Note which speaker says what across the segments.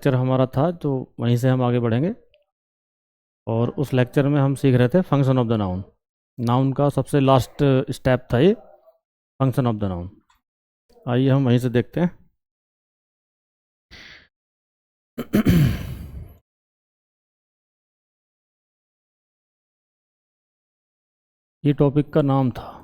Speaker 1: Lecture हमारा था तो वहीं से हम आगे बढ़ेंगे। और उस लेक्चर में हम सीख रहे थे function of the noun. Noun का सबसे लास्ट स्टेप था ये, फंक्शन ऑफ द नाउन। आइए हम वहीं से देखते हैं। ये टॉपिक का नाम था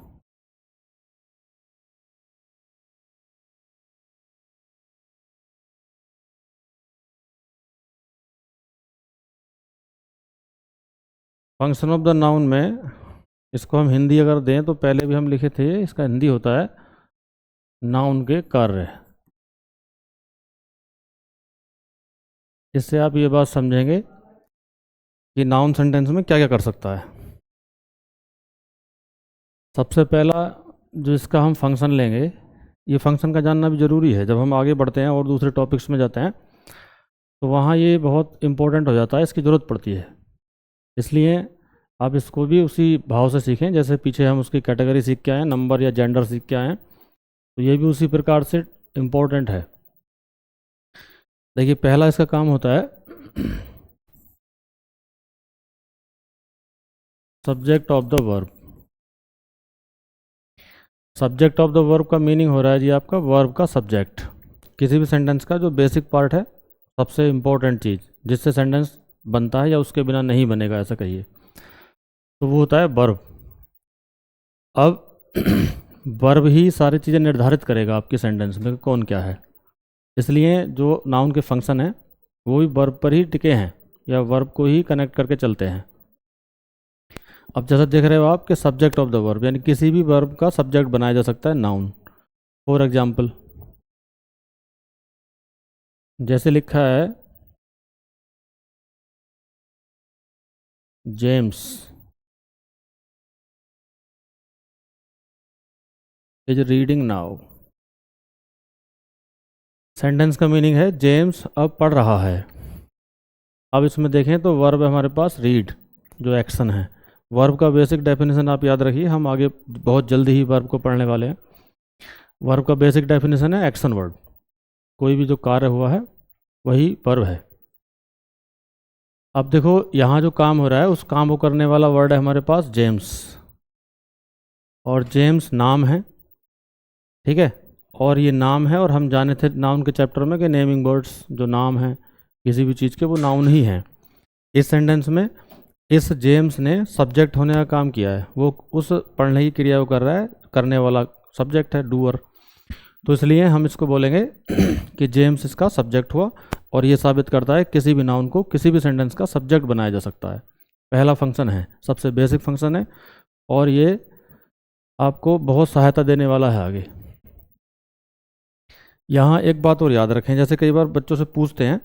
Speaker 1: फंक्शन ऑफ द नाउन। में इसको हम हिंदी अगर दें तो पहले भी हम लिखे थे, इसका हिंदी होता है नाउन के कार्य। इससे आप ये बात समझेंगे कि नाउन सेंटेंस में क्या क्या कर सकता है। सबसे पहला जो इसका हम फंक्शन लेंगे, ये फंक्शन का जानना भी ज़रूरी है। जब हम आगे बढ़ते हैं और दूसरे टॉपिक्स में जाते हैं तो वहाँ ये बहुत इंपॉर्टेंट हो जाता है, इसकी ज़रूरत पड़ती है। इसलिए आप इसको भी उसी भाव से सीखें जैसे पीछे हम उसकी कैटेगरी सीख के आए हैं, नंबर या जेंडर सीख के आए हैं, तो ये भी उसी प्रकार से इम्पोर्टेंट है। देखिए पहला इसका काम होता है subject of the verb. Subject of the verb का मीनिंग हो रहा है जी आपका वर्ब का सब्जेक्ट। किसी भी सेंटेंस का जो बेसिक पार्ट है, सबसे इम्पोर्टेंट चीज़ जिससे सेंटेंस बनता है या उसके बिना नहीं बनेगा ऐसा कहिए, तो वो होता है वर्ब। अब वर्ब ही सारी चीज़ें निर्धारित करेगा आपके सेंटेंस में कौन क्या है। इसलिए जो नाउन के फंक्शन हैं वो भी वर्ब पर ही टिके हैं या वर्ब को ही कनेक्ट करके चलते हैं। अब जैसा देख रहे हो आप कि सब्जेक्ट ऑफ द वर्ब, यानी किसी भी वर्ब का सब्जेक्ट बनाया जा सकता है नाउन। फॉर एग्जाम्पल जैसे लिखा है James is reading now. Sentence का मीनिंग है जेम्स अब पढ़ रहा है। अब इसमें देखें तो वर्ब है हमारे पास रीड, जो एक्शन है। वर्ब का बेसिक डेफिनेशन आप याद रखिए, हम आगे बहुत जल्दी ही वर्ब को पढ़ने वाले हैं। वर्ब का बेसिक डेफिनेशन है एक्शन वर्ड। कोई भी जो कार्य हुआ है वही वर्ब है। अब देखो यहाँ जो काम हो रहा है उस काम को करने वाला वर्ड है हमारे पास जेम्स, और जेम्स नाम है, ठीक है। और ये नाम है, और हम जाने थे नाउन के चैप्टर में कि नेमिंग वर्ड्स जो नाम है किसी भी चीज़ के वो नाउन ही हैं। इस सेंटेंस में इस जेम्स ने सब्जेक्ट होने का काम किया है, वो उस पढ़ने की क्रिया को कर रहा है, करने वाला सब्जेक्ट है डूअर। तो इसलिए हम इसको बोलेंगे कि जेम्स इसका सब्जेक्ट हुआ, और ये साबित करता है किसी भी नाउन को किसी भी सेंटेंस का सब्जेक्ट बनाया जा सकता है। पहला फंक्शन है, सबसे बेसिक फंक्शन है, और ये आपको बहुत सहायता देने वाला है आगे। यहाँ एक बात और याद रखें, जैसे कई बार बच्चों से पूछते हैं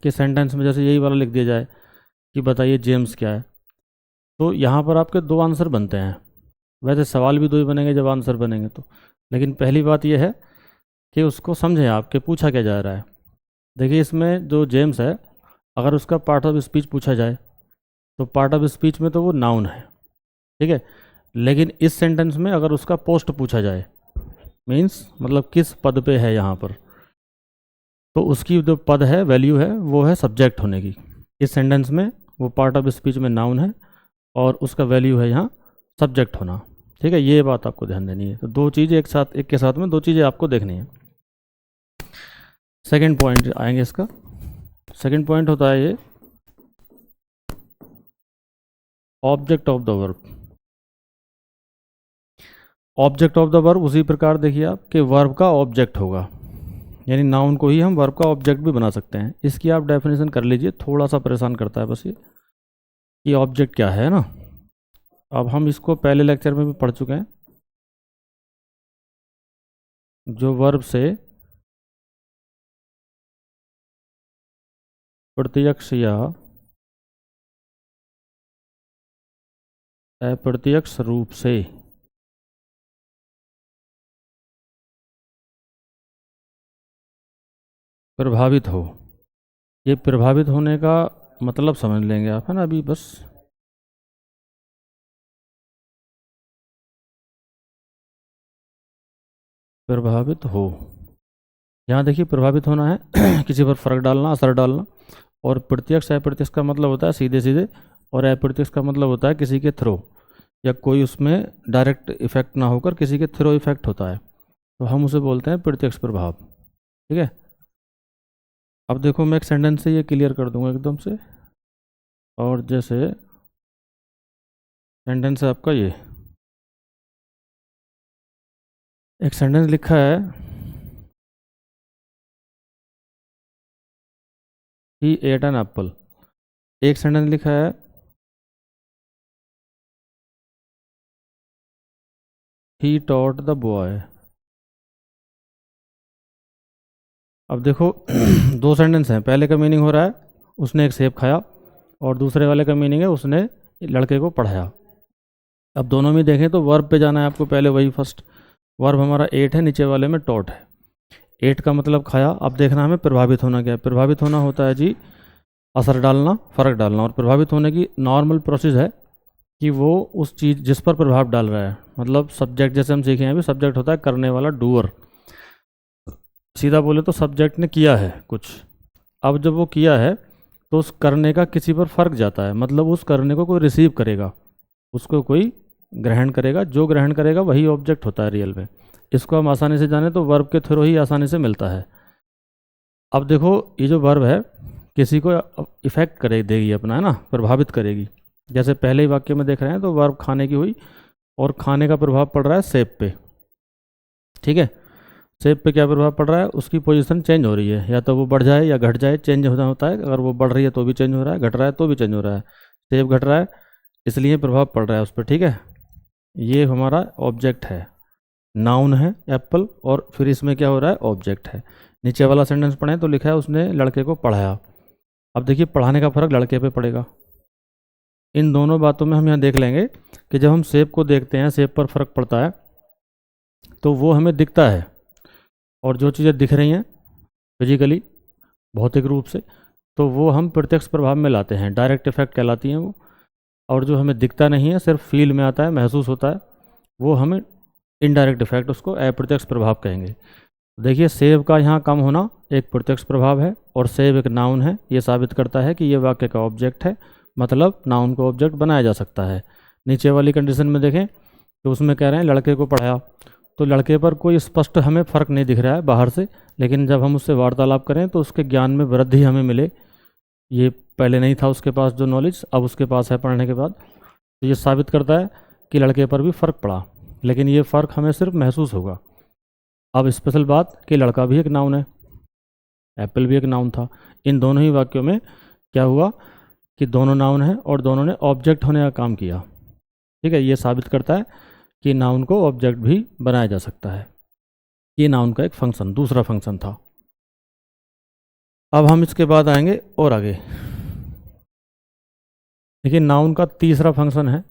Speaker 1: कि सेंटेंस में जैसे यही वाला लिख दिया जाए कि बताइए जेम्स क्या है, तो यहाँ पर आपके दो आंसर बनते हैं। वैसे सवाल भी दो ही बनेंगे जब आंसर बनेंगे तो, लेकिन पहली बात यह है कि उसको समझें आप कि पूछा क्या जा रहा है। देखिए इसमें जो जेम्स है, अगर उसका पार्ट ऑफ स्पीच पूछा जाए तो पार्ट ऑफ स्पीच में तो वो नाउन है, ठीक है। लेकिन इस सेंटेंस में अगर उसका पोस्ट पूछा जाए, मीन्स मतलब किस पद पे है यहाँ पर, तो उसकी जो पद है वैल्यू है वो है सब्जेक्ट होने की। इस सेंटेंस में वो पार्ट ऑफ स्पीच में नाउन है और उसका वैल्यू है यहाँ सब्जेक्ट होना, ठीक है। ये बात आपको ध्यान देनी है। तो दो चीज़ें एक साथ, एक के साथ में दो चीज़ें आपको देखनी है। सेकंड पॉइंट आएंगे इसका। सेकंड पॉइंट होता है ये object of the verb. Object of the verb उसी प्रकार देखिए आप कि वर्ब का ऑब्जेक्ट होगा, यानी नाउन को ही हम वर्ब का ऑब्जेक्ट भी बना सकते हैं। इसकी आप डेफिनेशन कर लीजिए, थोड़ा सा परेशान करता है बस ये ऑब्जेक्ट क्या है ना। अब हम इसको पहले लेक्चर में भी पढ़ चुके हैं। जो वर्ब से प्रत्यक्ष या अप्रत्यक्ष रूप से प्रभावित हो, ये प्रभावित होने का मतलब समझ लेंगे आप, है ना। अभी बस प्रभावित हो, यहाँ देखिए प्रभावित होना है किसी पर फर्क डालना, असर डालना। और प्रत्यक्ष अप्रत्यक्ष का मतलब होता है सीधे सीधे, और अप्रत्यक्ष का मतलब होता है किसी के थ्रू, या कोई उसमें डायरेक्ट इफेक्ट ना होकर किसी के थ्रू इफेक्ट होता है, तो हम उसे बोलते हैं प्रत्यक्ष प्रभाव। ठीक है, अब देखो मैं एक सेंटेंस से ये क्लियर कर दूंगा एकदम से। और जैसे सेंटेंस है आपका ये, एक सेंटेंस लिखा है, ही एट एन एप्पल। एक सेंटेंस लिखा है, ही टॉट द बॉय। अब देखो दो सेंटेंस हैं, पहले का मीनिंग हो रहा है उसने एक सेब खाया, और दूसरे वाले का मीनिंग है उसने लड़के को पढ़ाया। अब दोनों में देखें तो वर्ब पे जाना है आपको पहले, वही फर्स्ट वर्ब हमारा एट है, नीचे वाले में टॉट है। एट का मतलब खाया। अब देखना हमें प्रभावित होना क्या है। प्रभावित होना होता है जी असर डालना, फ़र्क डालना। और प्रभावित होने की नॉर्मल प्रोसेस है कि वो उस चीज़ जिस पर प्रभाव डाल रहा है, मतलब सब्जेक्ट, जैसे हम सीखे हैं अभी, सब्जेक्ट होता है करने वाला, डूअर। सीधा बोले तो सब्जेक्ट ने किया है कुछ। अब जब वो किया है तो उस करने का किसी पर फर्क जाता है, मतलब उस करने को कोई रिसीव करेगा, उसको कोई ग्रहण करेगा, जो ग्रहण करेगा वही ऑब्जेक्ट होता है रियल में। इसको हम आसानी से जाने तो वर्ब के थ्रू ही आसानी से मिलता है। अब देखो ये जो वर्ब है किसी को इफेक्ट करे देगी अपना, है ना, प्रभावित करेगी। जैसे पहले ही वाक्य में देख रहे हैं तो वर्ब खाने की हुई, और खाने का प्रभाव पड़ रहा है सेब पे। ठीक है, सेब पे क्या प्रभाव पड़ रहा है, उसकी पोजीशन चेंज हो रही है, या तो वो बढ़ जाए या घट जाए, चेंज होता है। अगर वो बढ़ रही है तो भी चेंज हो रहा है, घट रहा है तो भी चेंज हो रहा है। सेब घट रहा है इसलिए प्रभाव पड़ रहा है उस पर। ठीक है, ये हमारा ऑब्जेक्ट है, नाउन है एप्पल, और फिर इसमें क्या हो रहा है, ऑब्जेक्ट है। नीचे वाला सेंटेंस पढ़ें तो लिखा है उसने लड़के को पढ़ाया। अब देखिए पढ़ाने का फर्क लड़के पे पड़ेगा। इन दोनों बातों में हम यहाँ देख लेंगे कि जब हम सेब को देखते हैं, सेब पर फर्क पड़ता है, तो वो हमें दिखता है। और जो चीज़ें दिख रही हैं फिजिकली, भौतिक रूप से, तो वो हम प्रत्यक्ष प्रभाव में लाते हैं, डायरेक्ट इफेक्ट कहलाती हैं वो। और जो हमें दिखता नहीं है, सिर्फ फील में आता है, महसूस होता है, वो हमें इनडायरेक्ट इफेक्ट, उसको अप्रत्यक्ष प्रभाव कहेंगे। देखिए सेब का यहाँ कम होना एक प्रत्यक्ष प्रभाव है, और सेब एक नाउन है, ये साबित करता है कि ये वाक्य का ऑब्जेक्ट है, मतलब नाउन को ऑब्जेक्ट बनाया जा सकता है। नीचे वाली कंडीशन में देखें तो उसमें कह रहे हैं लड़के को पढ़ाया, तो लड़के पर कोई स्पष्ट हमें फ़र्क नहीं दिख रहा है बाहर से, लेकिन जब हम उससे वार्तालाप करें तो उसके ज्ञान में वृद्धि हमें मिले। ये पहले नहीं था उसके पास जो नॉलेज, अब उसके पास है पढ़ने के बाद, तो ये साबित करता है कि लड़के पर भी फ़र्क पड़ा, लेकिन ये फ़र्क हमें सिर्फ महसूस होगा। अब स्पेशल बात कि लड़का भी एक नाउन है, एप्पल भी एक नाउन था। इन दोनों ही वाक्यों में क्या हुआ कि दोनों नाउन है और दोनों ने ऑब्जेक्ट होने का काम किया। ठीक है, ये साबित करता है कि नाउन को ऑब्जेक्ट भी बनाया जा सकता है। ये नाउन का एक फंक्शन, दूसरा फंक्शन था। अब हम इसके बाद आएंगे और आगे। देखिए नाउन का तीसरा फंक्शन है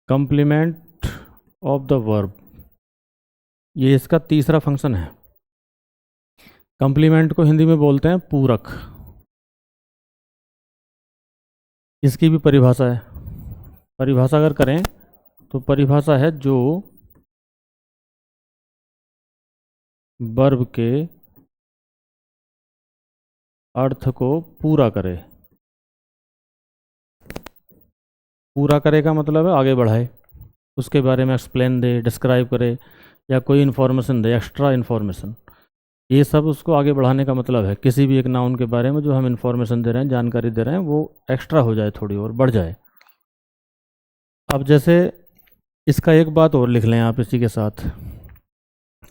Speaker 1: कंप्लीमेंट ऑफ द वर्ब। ये इसका तीसरा फंक्शन है। कंप्लीमेंट को हिंदी में बोलते हैं पूरक। इसकी भी परिभाषा है। परिभाषा अगर करें तो परिभाषा है जो वर्ब के अर्थ को पूरा करे। पूरा करे का मतलब है आगे बढ़ाए, उसके बारे में एक्सप्लेन दे, डिस्क्राइब करे, या कोई इन्फॉर्मेशन दे, एक्स्ट्रा इन्फॉर्मेशन। ये सब उसको आगे बढ़ाने का मतलब है। किसी भी एक नाउन के बारे में जो हम इन्फॉर्मेशन दे रहे हैं, जानकारी दे रहे हैं, वो एक्स्ट्रा हो जाए, थोड़ी और बढ़ जाए। अब जैसे इसका एक बात और लिख लें आप इसी के साथ,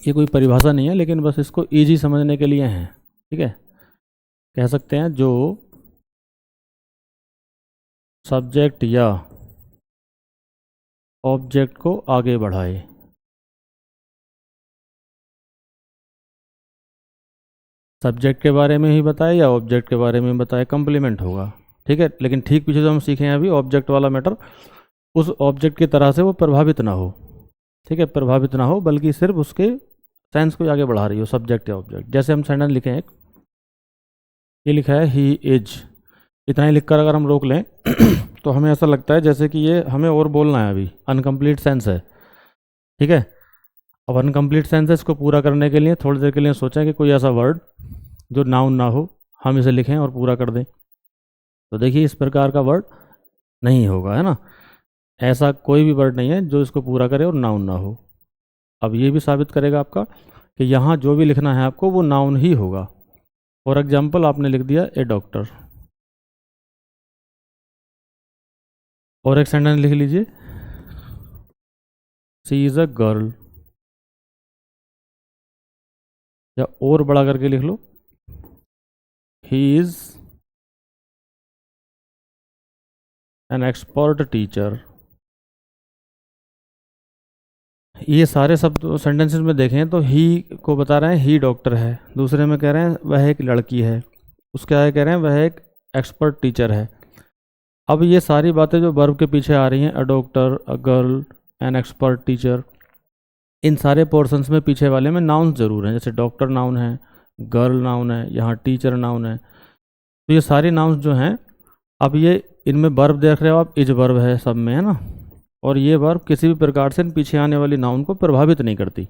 Speaker 1: ये कोई परिभाषा नहीं है लेकिन बस इसको इजी समझने के लिए है। ठीक है, कह सकते हैं जो सब्जेक्ट या ऑब्जेक्ट को आगे बढ़ाए। सब्जेक्ट के बारे में ही बताए या ऑब्जेक्ट के बारे में बताए, कंप्लीमेंट होगा। ठीक है, लेकिन ठीक पीछे जो हम सीखे हैं अभी ऑब्जेक्ट वाला मैटर, उस ऑब्जेक्ट की तरह से वो प्रभावित ना हो। ठीक है, प्रभावित ना हो, बल्कि सिर्फ उसके सेंस को आगे बढ़ा रही हो, सब्जेक्ट या ऑब्जेक्ट। जैसे हम सेंटेंस लिखे हैं, ये लिखा है ही इज, इतना ही लिखकर अगर हम रोक लें तो हमें ऐसा लगता है जैसे कि ये हमें और बोलना है, अभी अनकम्प्लीट सेंस है। ठीक है, अब अनकम्प्लीट सेंस है, इसको पूरा करने के लिए थोड़ी देर के लिए सोचें कि कोई ऐसा वर्ड जो नाउन ना हो, हम इसे लिखें और पूरा कर दें। तो देखिए इस प्रकार का वर्ड नहीं होगा, है ना। ऐसा कोई भी वर्ड नहीं है जो इसको पूरा करे और नाउन ना हो। अब ये भी साबित करेगा आपका कि यहाँ जो भी लिखना है आपको वो नाउन ही होगा। फॉर एग्जाम्पल आपने लिख दिया ए डॉक्टर, और एक सेंटेंस लिख लीजिए शी इज़ अ गर्ल, या और बड़ा करके लिख लो he is an expert teacher. ये सारे शब्द सेंटेंसेस में देखें तो ही को बता रहे हैं ही डॉक्टर है, दूसरे में कह रहे हैं वह एक लड़की है, उसके आगे कह रहे हैं वह एक एक्सपर्ट टीचर है। अब ये सारी बातें जो वर्ब के पीछे आ रही हैं, a doctor, a girl, an expert teacher, इन सारे पोर्शंस में पीछे वाले में नाउन ज़रूर हैं। जैसे डॉक्टर नाउन है, गर्ल नाउन है, यहाँ टीचर नाउन है। तो ये सारी नाउन्स जो हैं, अब ये इनमें वर्ब देख रहे हो आप, इज वर्ब है सब में, है ना। और ये वर्ब किसी भी प्रकार से इन पीछे आने वाली नाउन को प्रभावित नहीं करती।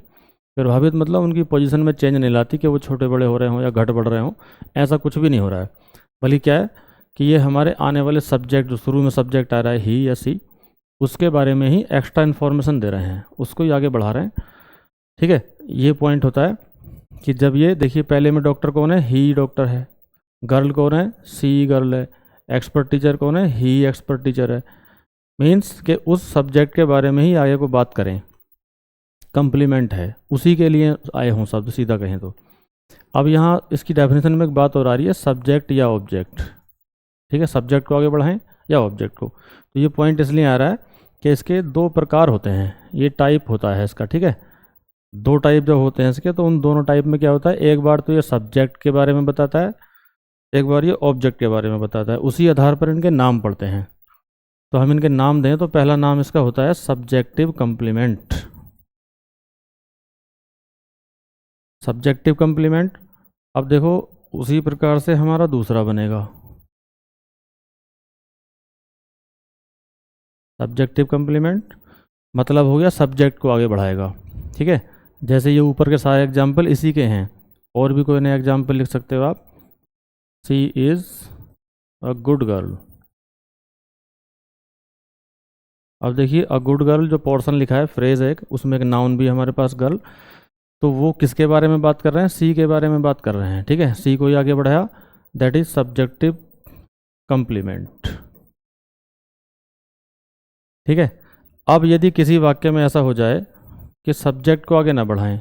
Speaker 1: प्रभावित मतलब उनकी पोजीशन में चेंज नहीं लाती कि वो छोटे बड़े हो रहे हों या घट बढ़ रहे हों, ऐसा कुछ भी नहीं हो रहा है। बल्कि क्या है कि ये हमारे आने वाले सब्जेक्ट, जो शुरू में सब्जेक्ट आ रहा है ही या सी, उसके बारे में ही एक्स्ट्रा इन्फॉर्मेशन दे रहे हैं, उसको ही आगे बढ़ा रहे हैं। ठीक है, ये पॉइंट होता है कि जब ये देखिए पहले में डॉक्टर कौन है, ही डॉक्टर है, गर्ल कौन है, सी गर्ल है, एक्सपर्ट टीचर कौन है, ही एक्सपर्ट टीचर है। मीन्स कि उस सब्जेक्ट के बारे में ही आगे को बात करें, कंप्लीमेंट है, उसी के लिए आए हों शब्द, सीधा कहें तो। अब यहाँ इसकी डेफिनेशन में एक बात और आ रही है, सब्जेक्ट या ऑब्जेक्ट। ठीक है, सब्जेक्ट को आगे बढ़ाएं या ऑब्जेक्ट को। तो ये पॉइंट इसलिए आ रहा है कि इसके दो प्रकार होते हैं, ये टाइप होता है इसका। ठीक है, दो टाइप जो होते हैं इसके, तो उन दोनों टाइप में क्या होता है, एक बार तो ये सब्जेक्ट के बारे में बताता है, एक बार ये ऑब्जेक्ट के बारे में बताता है। उसी आधार पर इनके नाम पड़ते हैं। तो हम इनके नाम दें तो पहला नाम इसका होता है सब्जेक्टिव कंप्लीमेंट। Subjective complement. अब देखो उसी प्रकार से हमारा दूसरा बनेगा सब्जेक्टिव कंप्लीमेंट, मतलब हो गया सब्जेक्ट को आगे बढ़ाएगा। ठीक है, जैसे ये ऊपर के सारे एग्जाम्पल इसी के हैं, और भी कोई नया एग्जाम्पल लिख सकते हो आप, she is a good girl. अब देखिए अ गुड गर्ल जो पोर्शन लिखा है, फ्रेज है एक, उसमें एक नाउन भी हमारे पास गर्ल, तो वो किसके बारे में बात कर रहे हैं, सी के बारे में बात कर रहे हैं। ठीक है, सी को ही आगे बढ़ाया, दैट इज सब्जेक्टिव कंप्लीमेंट। ठीक है, अब यदि किसी वाक्य में ऐसा हो जाए कि सब्जेक्ट को आगे ना बढ़ाएं,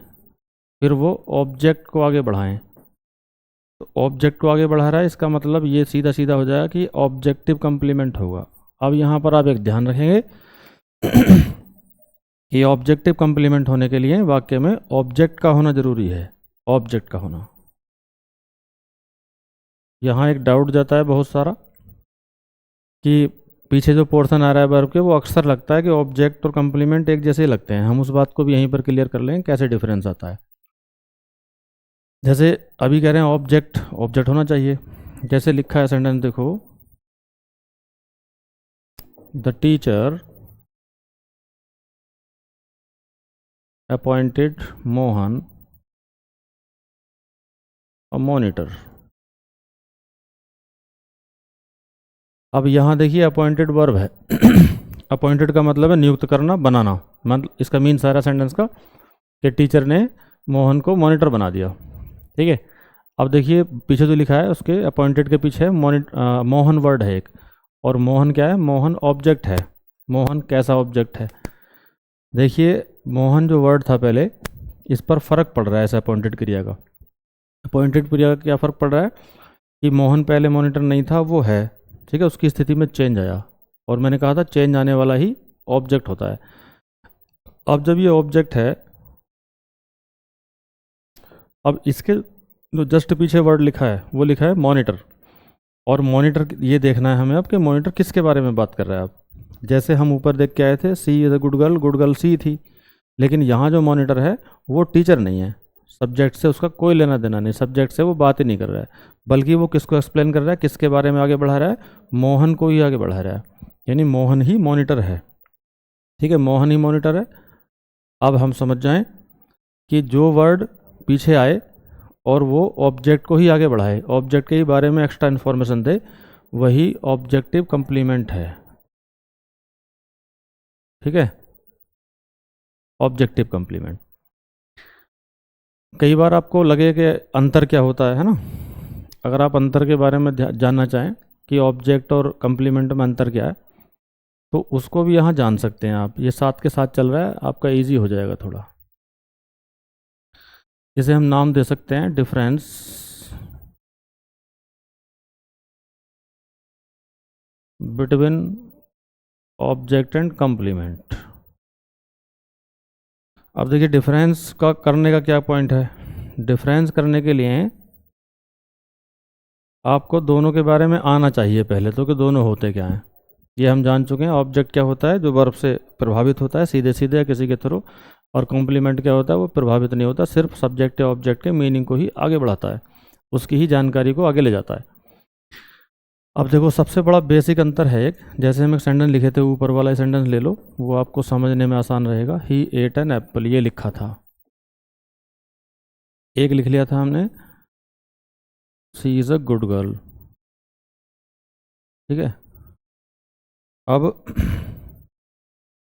Speaker 1: फिर वो ऑब्जेक्ट को आगे बढ़ाएं, तो ऑब्जेक्ट को आगे बढ़ा रहा है, इसका मतलब ये सीधा सीधा हो जाएगा कि ऑब्जेक्टिव कंप्लीमेंट होगा। अब यहाँ पर आप एक ध्यान रखेंगे कि ऑब्जेक्टिव कंप्लीमेंट होने के लिए वाक्य में ऑब्जेक्ट का होना जरूरी है, ऑब्जेक्ट का होना। यहाँ एक डाउट जाता है बहुत सारा कि पीछे जो पोर्शन आ रहा है वर्ब के, वो अक्सर लगता है कि ऑब्जेक्ट और कंप्लीमेंट एक जैसे ही लगते हैं। हम उस बात को भी यहीं पर क्लियर कर लें कैसे डिफरेंस आता है। जैसे अभी कह रहे हैं ऑब्जेक्ट, ऑब्जेक्ट होना चाहिए। जैसे लिखा है सेंटेंस देखो, the teacher appointed Mohan a monitor. अब यहाँ देखिए अपॉइंटेड वर्ब है अपॉइंटेड का मतलब है नियुक्त करना, बनाना। मतलब इसका मीन सारा सेंटेंस का कि टीचर ने मोहन को मॉनिटर बना दिया। ठीक है, अब देखिए पीछे जो लिखा है उसके अपॉइंटेड के पीछे मोहन वर्ड है एक, और मोहन क्या है, मोहन ऑब्जेक्ट है। मोहन कैसा ऑब्जेक्ट है, देखिए मोहन जो वर्ड था पहले, इस पर फ़र्क पड़ रहा है ऐसे अपॉइंटेड क्रिया का। अपॉइंटेड क्रिया का क्या फ़र्क पड़ रहा है कि मोहन पहले मॉनिटर नहीं था, वो है। ठीक है, उसकी स्थिति में चेंज आया, और मैंने कहा था चेंज आने वाला ही ऑब्जेक्ट होता है। अब जब ये ऑब्जेक्ट है, अब इसके जो जस्ट पीछे वर्ड लिखा है वो लिखा है मॉनिटर, और मॉनिटर ये देखना है हमें अब कि मॉनिटर किसके बारे में बात कर रहा है। अब जैसे हम ऊपर देख के आए थे she is a good girl, good girl she थी, लेकिन यहाँ जो मॉनिटर है वो टीचर नहीं है, सब्जेक्ट से उसका कोई लेना देना नहीं, सब्जेक्ट से वो बात ही नहीं कर रहा है, बल्कि वो किसको एक्सप्लेन कर रहा है, किसके बारे में आगे बढ़ा रहा है, मोहन को ही आगे बढ़ा रहा है, यानी मोहन ही मॉनिटर है। ठीक है, मोहन ही मॉनिटर है। अब हम समझ जाएं कि जो वर्ड पीछे आए और वो ऑब्जेक्ट को ही आगे बढ़ाए, ऑब्जेक्ट के ही बारे में एक्स्ट्रा इन्फॉर्मेशन दे, वही ऑब्जेक्टिव कंप्लीमेंट है। ठीक है, ऑब्जेक्टिव कंप्लीमेंट। कई बार आपको लगे कि अंतर क्या होता है ना, अगर आप अंतर के बारे में जानना चाहें कि ऑब्जेक्ट और कंप्लीमेंट में अंतर क्या है, तो उसको भी यहाँ जान सकते हैं आप। ये साथ के साथ चल रहा है, आपका इजी हो जाएगा थोड़ा। इसे हम नाम दे सकते हैं difference between object and complement. अब देखिए डिफरेंस का करने का क्या पॉइंट है। डिफरेंस करने के लिए आपको दोनों के बारे में आना चाहिए पहले तो, कि दोनों होते क्या हैं। ये हम जान चुके हैं, ऑब्जेक्ट क्या होता है, जो वर्ब से प्रभावित होता है सीधे सीधे या किसी के थ्रू, और कॉम्प्लीमेंट क्या होता है, वो प्रभावित नहीं होता, सिर्फ सब्जेक्ट या ऑब्जेक्ट के मीनिंग को ही आगे बढ़ाता है, उसकी ही जानकारी को आगे ले जाता है। अब देखो सबसे बड़ा बेसिक अंतर है एक, जैसे हम एक सेंटेंस लिखे थे, ऊपर वाला सेंटेंस ले लो, वो आपको समझने में आसान रहेगा। ही एट एन एप्पल, ये लिखा था, एक लिख लिया था हमने, she is a good girl. ठीक है, अब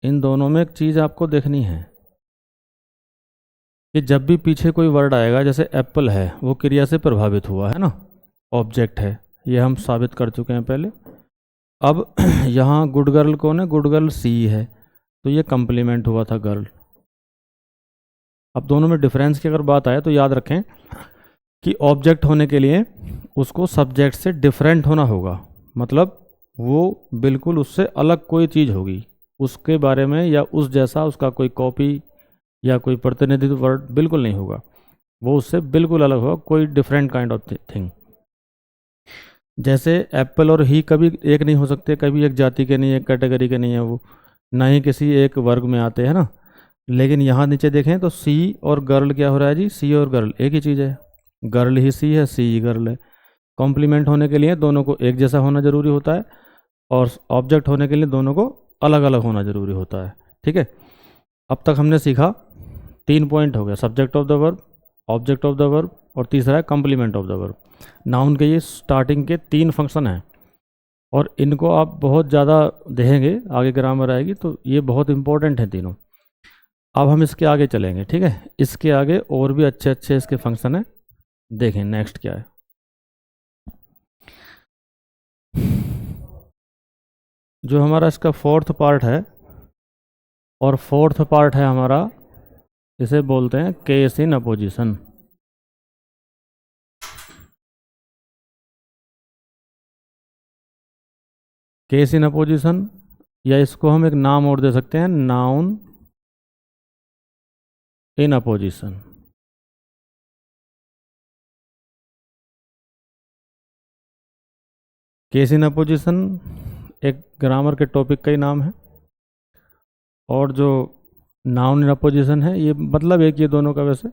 Speaker 1: इन दोनों में एक चीज़ आपको देखनी है कि जब भी पीछे कोई वर्ड आएगा, जैसे एप्पल है, वो क्रिया से प्रभावित हुआ है ना, ऑब्जेक्ट है, ये हम साबित कर चुके हैं पहले। अब यहाँ गुड गर्ल कौन है, गुड गर्ल सी है, तो ये कंप्लीमेंट हुआ था गर्ल। अब दोनों में डिफरेंस की अगर बात आए तो याद रखें कि ऑब्जेक्ट होने के लिए उसको सब्जेक्ट से डिफरेंट होना होगा, मतलब वो बिल्कुल उससे अलग कोई चीज़ होगी, उसके बारे में या उस जैसा उसका कोई कॉपी या कोई प्रतिनिधित्व वर्ड बिल्कुल नहीं होगा, वो उससे बिल्कुल अलग होगा, कोई डिफरेंट काइंड ऑफ थिंग। जैसे एप्पल और ही कभी एक नहीं हो सकते, कभी एक जाति के नहीं, एक कैटेगरी के नहीं है वो, ना ही किसी एक वर्ग में आते हैं ना। लेकिन यहाँ नीचे देखें तो सी और गर्ल क्या हो रहा है जी, सी और गर्ल एक ही चीज़ है, गर्ल ही सी है, सी ही गर्ल है। कॉम्प्लीमेंट होने के लिए दोनों को एक जैसा होना जरूरी होता है, और ऑब्जेक्ट होने के लिए दोनों को अलग अलग होना जरूरी होता है। ठीक है, अब तक हमने सीखा 3 पॉइंट हो गया, subject of the verb, object of the verb, और तीसरा है complement of the verb. Noun के ये स्टार्टिंग के 3 फंक्शन हैं, और इनको आप बहुत ज़्यादा देखेंगे, आगे ग्रामर आएगी तो ये बहुत इंपॉर्टेंट है तीनों। अब हम इसके आगे चलेंगे। ठीक है, इसके आगे और भी अच्छे अच्छे इसके फंक्शन हैं, देखें नेक्स्ट क्या है। जो हमारा इसका फोर्थ पार्ट है, और फोर्थ पार्ट है हमारा, इसे बोलते हैं case in opposition. Case in opposition, या इसको हम एक नाम और दे सकते हैं, noun in opposition. Case in opposition एक ग्रामर के टॉपिक का ही नाम है, और जो नाउन इन अपोजिशन है, ये मतलब एक ये दोनों का वैसे।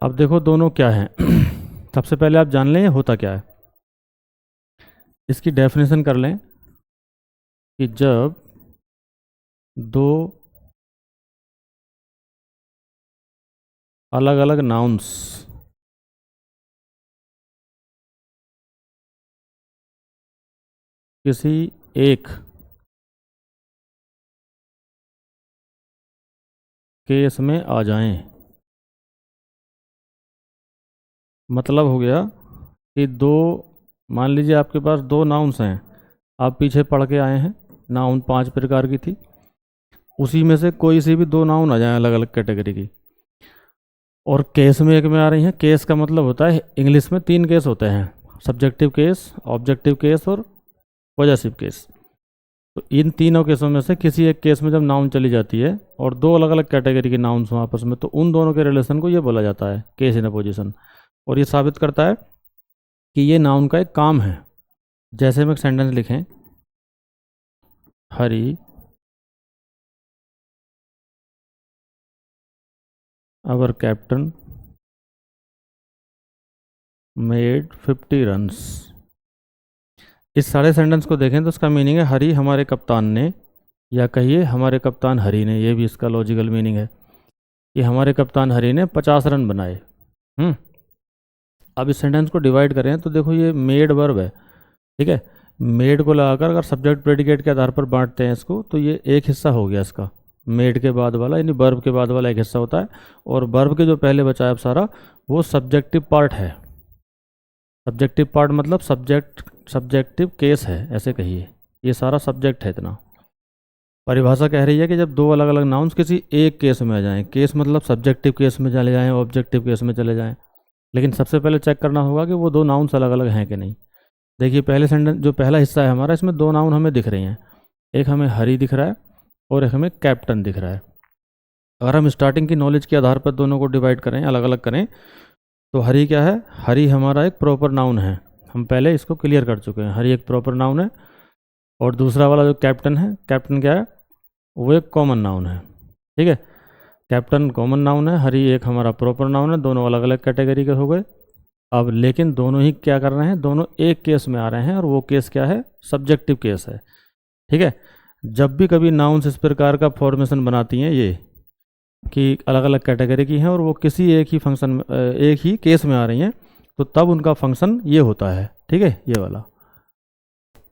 Speaker 1: अब देखो दोनों क्या हैं। सबसे पहले आप जान लें ये होता क्या है, इसकी डेफिनेशन कर लें कि जब दो अलग अलग नाउन्स किसी एक केस में आ जाएं, मतलब हो गया कि दो, मान लीजिए आपके पास 2 नाउन्स हैं, आप पीछे पढ़ के आए हैं, नाउन 5 प्रकार की थी, उसी में से कोई सी भी 2 नाउन आ जाएं अलग अलग कैटेगरी की, और केस में एक में आ रही हैं। केस का मतलब होता है, इंग्लिश में 3 केस होते हैं, सब्जेक्टिव केस, ऑब्जेक्टिव केस और पॉजेसिव केस। तो इन तीनों केसों में से किसी एक केस में जब नाउन चली जाती है और 2 अलग अलग कैटेगरी के नाउन्स हों आपस में, तो उन दोनों के रिलेशन को ये बोला जाता है केस इन अपोजिशन। और ये साबित करता है कि ये नाउन का एक काम है। जैसे हम एक सेंटेंस लिखें, हरी आवर कैप्टन मेड 50 रन्स। इस सारे सेंटेंस को देखें तो इसका मीनिंग है हरी हमारे कप्तान ने, या कहिए हमारे कप्तान हरी ने, ये भी इसका लॉजिकल मीनिंग है कि हमारे कप्तान हरी ने 50 रन बनाए। अब इस सेंटेंस को डिवाइड करें तो देखो ये मेड वर्ब है, ठीक है। मेड को लगाकर अगर सब्जेक्ट प्रेडिकेट के आधार पर बांटते हैं इसको, तो ये एक हिस्सा हो गया इसका, मेड के बाद वाला यानी वर्ब के बाद वाला एक हिस्सा होता है, और वर्ब के जो पहले बचा है अब सारा वो सब्जेक्टिव पार्ट है। सब्जेक्टिव पार्ट मतलब सब्जेक्टिव केस है, ऐसे कहिए, ये सारा सब्जेक्ट है इतना। परिभाषा कह रही है कि जब दो अलग अलग नाउन्स किसी एक केस में आ जाएं, केस मतलब सब्जेक्टिव केस में चले जाएं, ऑब्जेक्टिव केस में चले जाएं, लेकिन सबसे पहले चेक करना होगा कि वो दो नाउन्स अलग अलग हैं कि नहीं। देखिए पहले सेंटेंस जो पहला हिस्सा है हमारा, इसमें दो नाउन हमें दिख रहे हैं, एक हमें हरी दिख रहा है और एक हमें कैप्टन दिख रहा है। अगर हम स्टार्टिंग की नॉलेज के आधार पर दोनों को डिवाइड करें, अलग अलग करें, तो हरी क्या है, हरी हमारा एक प्रॉपर नाउन है, हम पहले इसको क्लियर कर चुके हैं, हरी एक प्रॉपर नाउन है। और दूसरा वाला जो कैप्टन है, कैप्टन क्या है, वो एक कॉमन नाउन है, ठीक है। कैप्टन कॉमन नाउन है, हरी एक हमारा प्रॉपर नाउन है, दोनों अलग अलग कैटेगरी के हो गए। अब लेकिन दोनों ही क्या कर रहे हैं, दोनों एक केस में आ रहे हैं, और वो केस क्या है, सब्जेक्टिव केस है, ठीक है। जब भी कभी नाउन्स इस प्रकार का फॉर्मेशन बनाती हैं ये कि अलग अलग कैटेगरी की हैं और वो किसी एक ही फंक्शन एक ही केस में आ रही हैं, तो तब उनका फंक्शन ये होता है, ठीक है, ये वाला।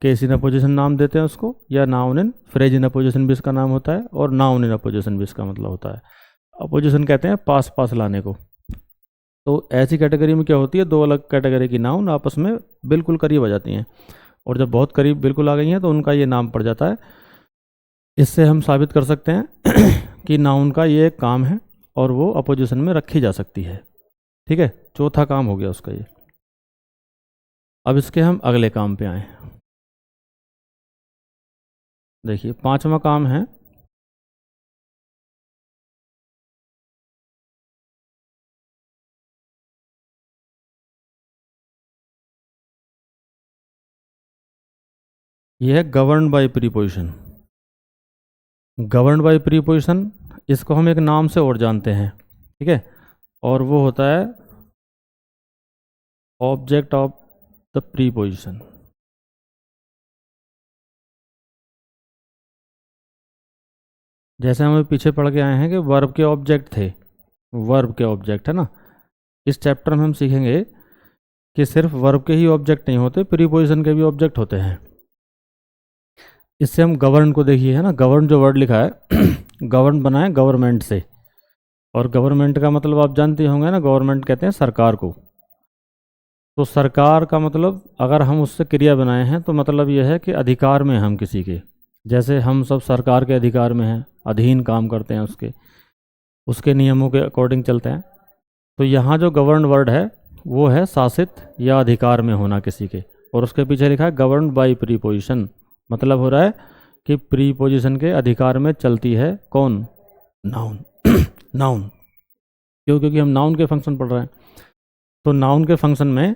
Speaker 1: केस इन अपोजिशन नाम देते हैं उसको, या noun in phrase in opposition भी इसका नाम होता है, और नाउन इन अपोजिशन भी इसका मतलब होता है। अपोजिशन कहते हैं पास पास लाने को। तो ऐसी कैटेगरी में क्या होती है, दो अलग कैटेगरी की नाउन आपस में बिल्कुल करीब आ जाती हैं, और जब बहुत करीब बिल्कुल आ गई हैं तो उनका ये नाम पड़ जाता है। इससे हम साबित कर सकते हैं कि नाउन का ये एक काम है और वो अपोजिशन में रखी जा सकती है, ठीक है। चौथा काम हो गया उसका ये। अब इसके हम अगले काम पे आए। देखिए पांचवा काम है ये है govern by preposition. Govern by preposition, इसको हम एक नाम से और जानते हैं, ठीक है, और वो होता है ऑब्जेक्ट ऑफ द प्रीपोजिशन। जैसे हम पीछे पढ़ के आए हैं कि वर्ब के ऑब्जेक्ट थे, वर्ब के ऑब्जेक्ट है ना, इस चैप्टर में हम सीखेंगे कि सिर्फ वर्ब के ही ऑब्जेक्ट नहीं होते, प्रीपोजिशन के भी ऑब्जेक्ट होते हैं। इससे हम गवर्न को देखिए, है ना, गवर्न जो वर्ड लिखा है गवर्न बना है गवर्नमेंट से, और गवर्नमेंट का मतलब आप जानते होंगे ना, गवर्नमेंट कहते हैं सरकार को। तो सरकार का मतलब अगर हम उससे क्रिया बनाए हैं तो मतलब यह है कि अधिकार में हम किसी के, जैसे हम सब सरकार के अधिकार में हैं, अधीन काम करते हैं उसके नियमों के अकॉर्डिंग चलते हैं। तो यहाँ जो गवर्न वर्ड है वो है शासित या अधिकार में होना किसी के, और उसके पीछे लिखा है गवर्न बाय प्रीपोजिशन, मतलब हो रहा है कि प्रीपोजिशन के अधिकार में चलती है कौन, नाउन नाउन। क्यों, क्योंकि हम नाउन के फंक्शन पढ़ रहे हैं, तो नाउन के फंक्शन में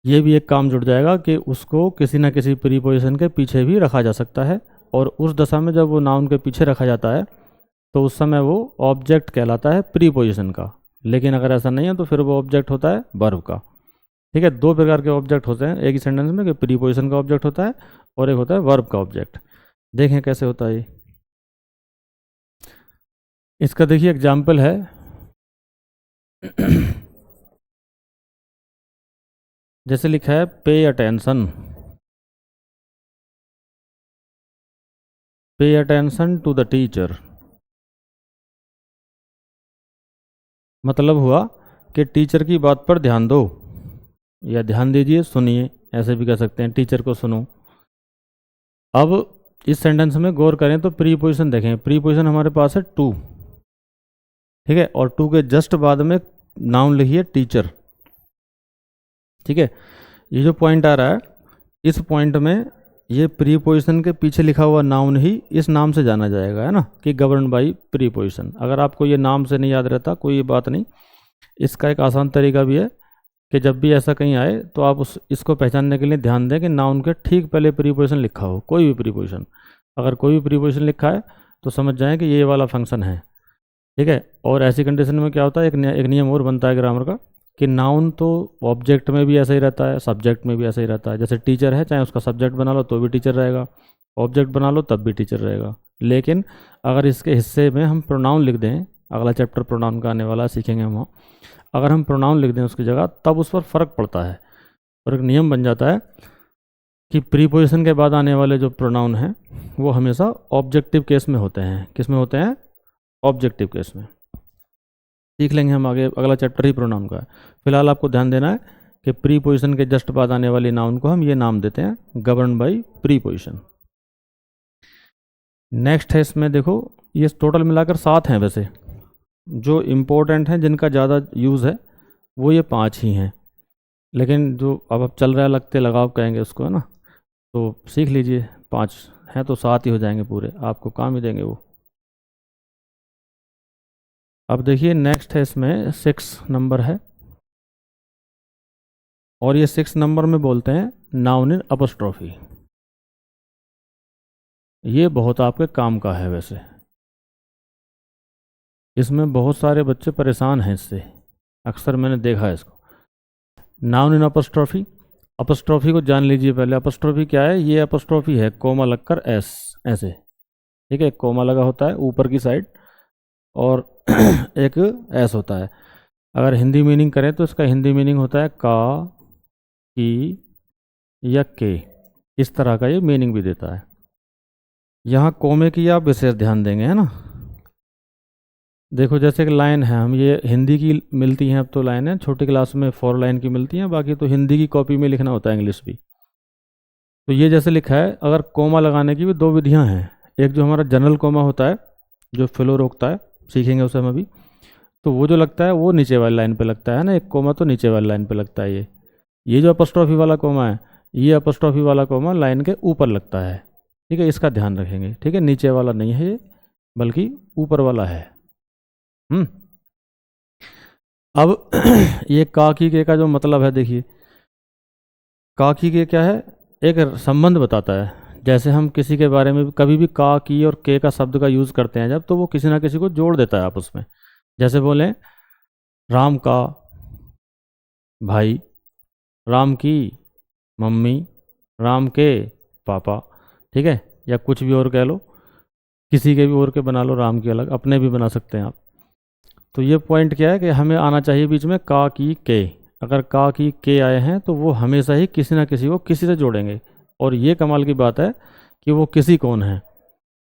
Speaker 1: ये भी एक काम जुड़ जाएगा कि उसको किसी न किसी प्रीपोजिशन के पीछे भी रखा जा सकता है, और उस दशा में जब वो नाउन के पीछे रखा जाता है तो उस समय वो ऑब्जेक्ट कहलाता है प्रीपोजिशन का। लेकिन अगर ऐसा नहीं है तो फिर वो ऑब्जेक्ट होता है वर्ब का, ठीक है। दो प्रकार के ऑब्जेक्ट होते हैं एक ही सेंटेंस में, कि प्रीपोजिशन का ऑब्जेक्ट होता है और एक होता है वर्ब का ऑब्जेक्ट। देखें कैसे होता है ये। इसका देखिए एग्जाम्पल है जैसे लिखा है pay attention, pay attention to the teacher. मतलब हुआ कि टीचर की बात पर ध्यान दो, या ध्यान दीजिए, सुनिए, ऐसे भी कह सकते हैं, टीचर को सुनो। अब इस सेंटेंस में गौर करें तो प्रीपोजिशन देखें, प्रीपोजिशन हमारे पास है टू, ठीक है, और टू के जस्ट बाद में नाउन लिखिए टीचर, ठीक है। ये जो पॉइंट आ रहा है, इस पॉइंट में ये प्रीपोजिशन के पीछे लिखा हुआ नाउन ही इस नाम से जाना जाएगा, है ना, कि गवर्न बाय प्रीपोजिशन। अगर आपको ये नाम से नहीं याद रहता कोई बात नहीं, इसका एक आसान तरीका भी है कि जब भी ऐसा कहीं आए तो आप इसको पहचानने के लिए ध्यान दें कि नाउन के ठीक पहले प्रीपोजिशन लिखा हो, कोई भी प्रीपोजिशन। अगर कोई भी प्रीपोजिशन लिखा है तो समझ जाएं कि ये वाला फंक्शन है, ठीक है। और ऐसी कंडीशन में क्या होता है, एक नियम और बनता है ग्रामर का कि नाउन तो ऑब्जेक्ट में भी ऐसा ही रहता है, सब्जेक्ट में भी ऐसा ही रहता है। जैसे टीचर है, चाहे उसका सब्जेक्ट बना लो तो भी टीचर रहेगा, ऑब्जेक्ट बना लो तब भी टीचर रहेगा। लेकिन अगर इसके हिस्से में हम प्रोनाउन लिख दें, अगला चैप्टर प्रोनाउन का आने वाला है, सीखेंगे हम वहाँ, अगर हम प्रोनाउन लिख दें उसकी जगह, तब उस पर फ़र्क पड़ता है। और एक नियम बन जाता है कि प्रीपोजिशन के बाद आने वाले जो प्रोनाउन हैं वो हमेशा ऑब्जेक्टिव केस में होते हैं। किस में होते हैं? ऑब्जेक्टिव केस में। सीख लेंगे हम आगे, अगला चैप्टर ही प्रोनाउन का है। फिलहाल आपको ध्यान देना है कि प्रीपोजिशन के जस्ट बाद आने वाली नाउन को हम ये नाम देते हैं, गवर्न बाई प्रीपोजिशन। नेक्स्ट है इसमें देखो, ये टोटल मिलाकर 7 हैं वैसे, जो इम्पोर्टेंट हैं जिनका ज़्यादा यूज़ है वो ये 5 ही हैं। लेकिन जो अब चल रहा है लगते लगाव कहेंगे उसको, है ना, तो सीख लीजिए। 5 हैं तो 7 ही हो जाएंगे पूरे, आपको काम ही देंगे वो। अब देखिए नेक्स्ट है, इसमें 6 नंबर है, और ये 6 नंबर में बोलते हैं नाउन इन अपस्ट्रॉफी। ये बहुत आपके काम का है वैसे, इसमें बहुत सारे बच्चे परेशान हैं इससे, अक्सर मैंने देखा है इसको। नाउन इन अपस्ट्रॉफी, अपस्ट्रॉफी को जान लीजिए पहले। अपस्ट्रॉफी क्या है? ये अपस्ट्रॉफी है कोमा लगकर एस, ऐसे, ठीक है, कोमा लगा होता है ऊपर की साइड और एक एस होता है। अगर हिंदी मीनिंग करें तो इसका हिंदी मीनिंग होता है का, की या के, इस तरह का ये मीनिंग भी देता है। यहाँ कोमे की आप विशेष ध्यान देंगे, है ना। देखो जैसे कि लाइन है, हम ये हिंदी की मिलती हैं अब तो लाइन है, छोटी क्लास में 4 लाइन की मिलती हैं, बाकी तो हिंदी की कॉपी में लिखना होता है, इंग्लिश भी। तो ये जैसे लिखा है, अगर कोमा लगाने की भी 2 विधियां हैं। एक जो हमारा जनरल कोमा होता है, जो फ्लो रोकता है, सीखेंगे उसे हम अभी। तो वो जो लगता है वो नीचे वाली लाइन पे लगता है ना, एक कोमा तो नीचे वाली लाइन पे लगता है। ये जो अपस्ट्रॉफी वाला कोमा है, ये अपस्ट्रॉफी वाला कोमा लाइन के ऊपर लगता है, ठीक है, इसका ध्यान रखेंगे, ठीक है। नीचे वाला नहीं है ये, बल्कि ऊपर वाला है। अब ये का की के का जो मतलब है, देखिए का की के क्या है, एक संबंध बताता है। जैसे हम किसी के बारे में कभी भी का की और के का शब्द का यूज़ करते हैं जब, तो वो किसी ना किसी को जोड़ देता है आपस में। जैसे बोलें राम का भाई, राम की मम्मी, राम के पापा, ठीक है, या कुछ भी और कह लो, किसी के भी और के बना लो, राम के अलग, अपने भी बना सकते हैं आप। तो ये पॉइंट क्या है कि हमें आना चाहिए बीच में का की के। अगर का की के आए हैं तो वो हमेशा ही किसी ना किसी को किसी से जोड़ेंगे। और ये कमाल की बात है कि वो किसी कौन है,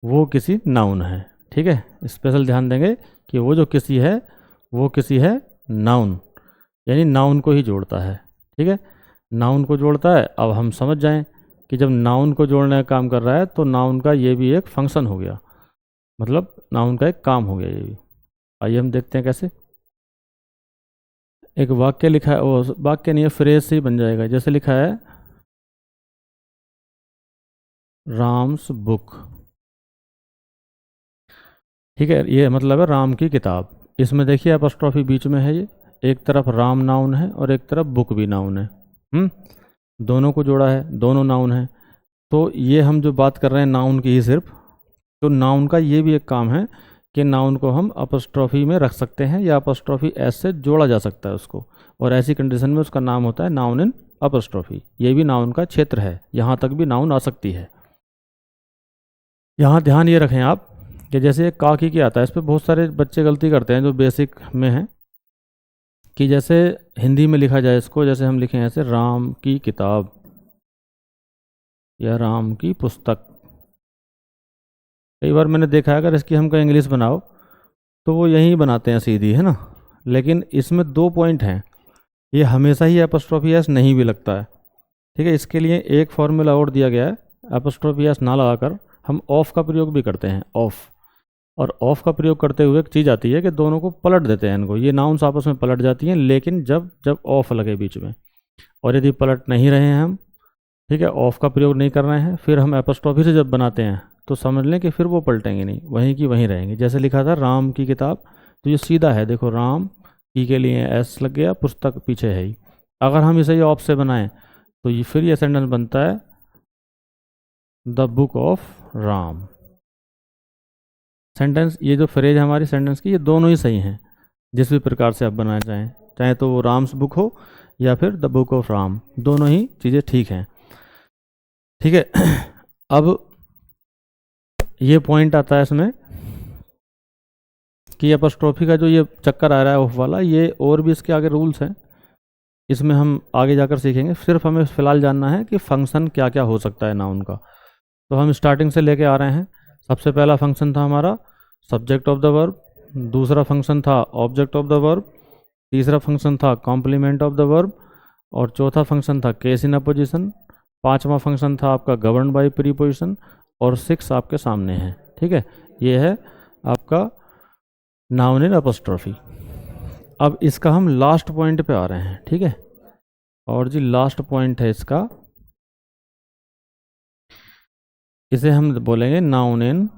Speaker 1: वो किसी नाउन है, ठीक है। स्पेशल ध्यान देंगे कि वो जो किसी है वो किसी है नाउन, यानी नाउन को ही जोड़ता है, ठीक है, नाउन को जोड़ता है। अब हम समझ जाएं कि जब नाउन को जोड़ने का काम कर रहा है तो नाउन का ये भी एक फंक्शन हो गया, मतलब नाउन का एक काम हो गया ये भी। आइए हम देखते हैं कैसे। एक वाक्य लिखा है, वो वाक्य नहीं है, फ्रेज से ही बन जाएगा। जैसे लिखा है राम्स बुक, ठीक है, ये मतलब है राम की किताब। इसमें देखिए अपस्ट्रॉफी बीच में है, ये एक तरफ राम नाउन है और एक तरफ बुक भी नाउन है। दोनों को जोड़ा है, दोनों नाउन है। तो ये हम जो बात कर रहे हैं नाउन की ही सिर्फ, तो नाउन का ये भी एक काम है कि नाउन को हम अपस्ट्रॉफी में रख सकते हैं या अपस्ट्रॉफी एस से जोड़ा जा सकता है उसको, और ऐसी कंडीशन में उसका नाम होता है नाउन इन अपस्ट्रॉफी। ये भी नाउन का क्षेत्र है, यहाँ तक भी नाउन आ सकती है। यहाँ ध्यान ये रखें आप कि जैसे एक का की आता है, इस पर बहुत सारे बच्चे गलती करते हैं जो बेसिक में है, कि जैसे हिंदी में लिखा जाए इसको, जैसे हम लिखें ऐसे राम की किताब या राम की पुस्तक। कई बार मैंने देखा है अगर इसकी हम कहीं इंग्लिश बनाओ तो वो यहीं बनाते हैं सीधी, है ना। लेकिन इसमें 2 पॉइंट हैं, ये हमेशा ही एपोस्ट्रोफी एस नहीं भी लगता है, ठीक है। इसके लिए एक फॉर्मूला और दिया गया है, एपोस्ट्रोफी एस ना लगाकर हम ऑफ का प्रयोग भी करते हैं, ऑफ। और ऑफ का प्रयोग करते हुए एक चीज़ आती है कि दोनों को पलट देते हैं, इनको, ये नाउन्स आपस में पलट जाती हैं, लेकिन जब जब ऑफ लगे बीच में। और यदि पलट नहीं रहे हैं हम, ठीक है, ऑफ का प्रयोग नहीं कर रहे हैं, फिर हम एपोस्ट्रोफी से जब बनाते हैं तो समझ लें कि फिर वो पलटेंगे नहीं, वहीं की वहीं रहेंगे। जैसे लिखा था राम की किताब, तो ये सीधा है, देखो राम की के लिए एस लग गया, पुस्तक पीछे है ही। अगर हम इसे ऑफ से बनाएं तो ये फिर ये सेंटेंस बनता है the book of Ram. Sentence, ये जो फ्रेज है हमारी सेंटेंस की, ये दोनों ही सही हैं, जिस भी प्रकार से आप बनाना चाहें, चाहे तो वो राम्स बुक हो या फिर द बुक ऑफ राम, दोनों ही चीज़ें ठीक हैं। ठीक है। अब ये पॉइंट आता है इसमें कि अपस्ट्रोफी का जो ये चक्कर आ रहा है ऑफ वाला, ये और भी इसके आगे रूल्स हैं, इसमें हम आगे जाकर सीखेंगे। सिर्फ हमें फ़िलहाल जानना है कि फंक्शन क्या क्या हो सकता है नाउन का। तो हम स्टार्टिंग से लेके आ रहे हैं। सबसे पहला फंक्शन था हमारा सब्जेक्ट ऑफ द वर्ब, दूसरा फंक्शन था ऑब्जेक्ट ऑफ द वर्ब, तीसरा फंक्शन था कॉम्प्लीमेंट ऑफ द वर्ब, और चौथा फंक्शन था केस इन अपोजिशन, पांचवा फंक्शन था आपका गवर्न बाय प्रीपोजिशन, और 6 आपके सामने है। ठीक है, ये है आपका नाउन इन अपॉस्ट्रोफी। अब इसका हम लास्ट पॉइंट पे आ रहे हैं। ठीक है, और जी लास्ट पॉइंट है इसका, इसे हम बोलेंगे नाउन इन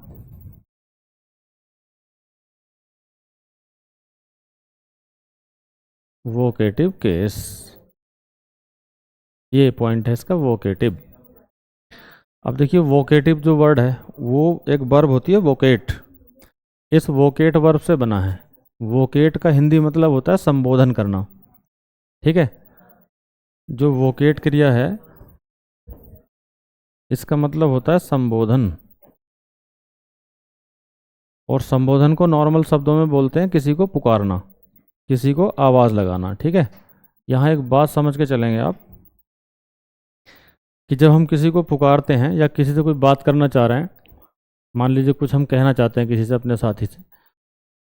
Speaker 1: वोकेटिव केस। ये पॉइंट है इसका वोकेटिव। अब देखिए वोकेटिव जो वर्ड है वो एक वर्ब होती है वोकेट, इस वोकेट वर्ब से बना है। वोकेट का हिंदी मतलब होता है संबोधन करना। ठीक है, जो वोकेट क्रिया है इसका मतलब होता है संबोधन, और संबोधन को नॉर्मल शब्दों में बोलते हैं किसी को पुकारना, किसी को आवाज़ लगाना। ठीक है, यहाँ एक बात समझ के चलेंगे आप कि जब हम किसी को पुकारते हैं या किसी से कोई बात करना चाह रहे हैं, मान लीजिए कुछ हम कहना चाहते हैं किसी से, अपने साथी से,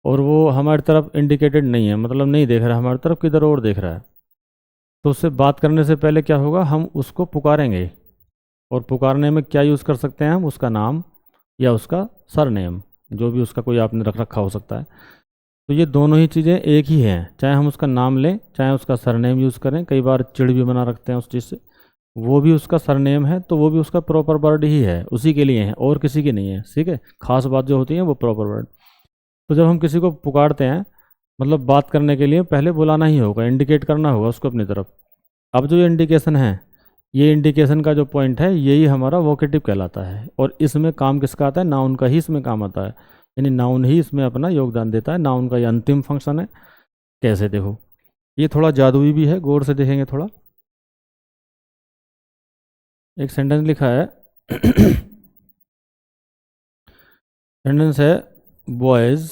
Speaker 1: और वो हमारी तरफ इंडिकेटेड नहीं है, मतलब नहीं देख रहा है हमारी तरफ, किधर और देख रहा है, तो उससे बात करने से पहले क्या होगा, हम उसको पुकारेंगे। और पुकारने में क्या यूज़ कर सकते हैं हम, उसका नाम या उसका सरनेम, जो भी उसका कोई आपने रख रखा हो सकता है। तो ये दोनों ही चीज़ें एक ही हैं, चाहे हम उसका नाम लें चाहे उसका सरनेम यूज़ करें। कई बार चिड़ भी बना रखते हैं उस चीज़ से, वो भी उसका सरनेम है तो वो भी उसका प्रॉपर वर्ड ही है, उसी के लिए है और किसी की नहीं है। ठीक है, खास बात जो होती है वो प्रॉपर वर्ड। तो जब हम किसी को पुकारते हैं, मतलब बात करने के लिए पहले बुलाना ही होगा, इंडिकेट करना होगा उसको अपनी तरफ। अब जो ये इंडिकेशन है, ये इंडिकेशन का जो पॉइंट है यही हमारा वोकेटिव कहलाता है, और इसमें काम किसका आता है, नाउन का ही इसमें काम आता है, यानी नाउन ही इसमें अपना योगदान देता है। नाउन का ये अंतिम फंक्शन है। कैसे, देखो ये थोड़ा जादुई भी है, गौर से देखेंगे थोड़ा। एक सेंटेंस लिखा है सेंटेंस है बॉयज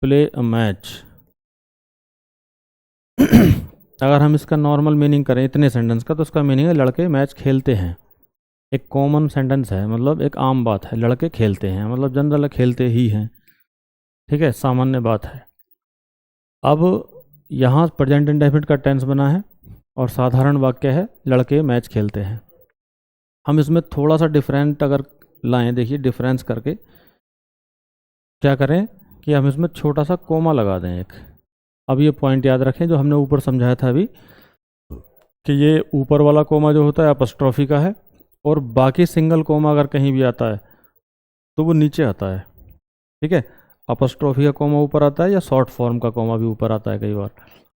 Speaker 1: प्ले अ मैच। अगर हम इसका नॉर्मल मीनिंग करें इतने सेंटेंस का, तो उसका मीनिंग है लड़के मैच खेलते हैं। एक कॉमन सेंटेंस है, मतलब एक आम बात है, लड़के खेलते हैं मतलब जनरल खेलते ही हैं। ठीक है, सामान्य बात है। अब यहाँ प्रेजेंट इंडेफिनिट का टेंस बना है और साधारण वाक्य है लड़के मैच खेलते हैं। हम इसमें थोड़ा सा डिफरेंट अगर लाएं, देखिए डिफरेंस करके क्या करें कि हम इसमें छोटा सा कोमा लगा दें एक। अब ये पॉइंट याद रखें जो हमने ऊपर समझाया था अभी, कि ये ऊपर वाला कोमा जो होता है अपस्ट्रॉफी का है, और बाकी सिंगल कोमा अगर कहीं भी आता है तो वो नीचे आता है। ठीक है, अपस्ट्रॉफी का कोमा ऊपर आता है या शॉर्ट फॉर्म का कोमा भी ऊपर आता है कई बार,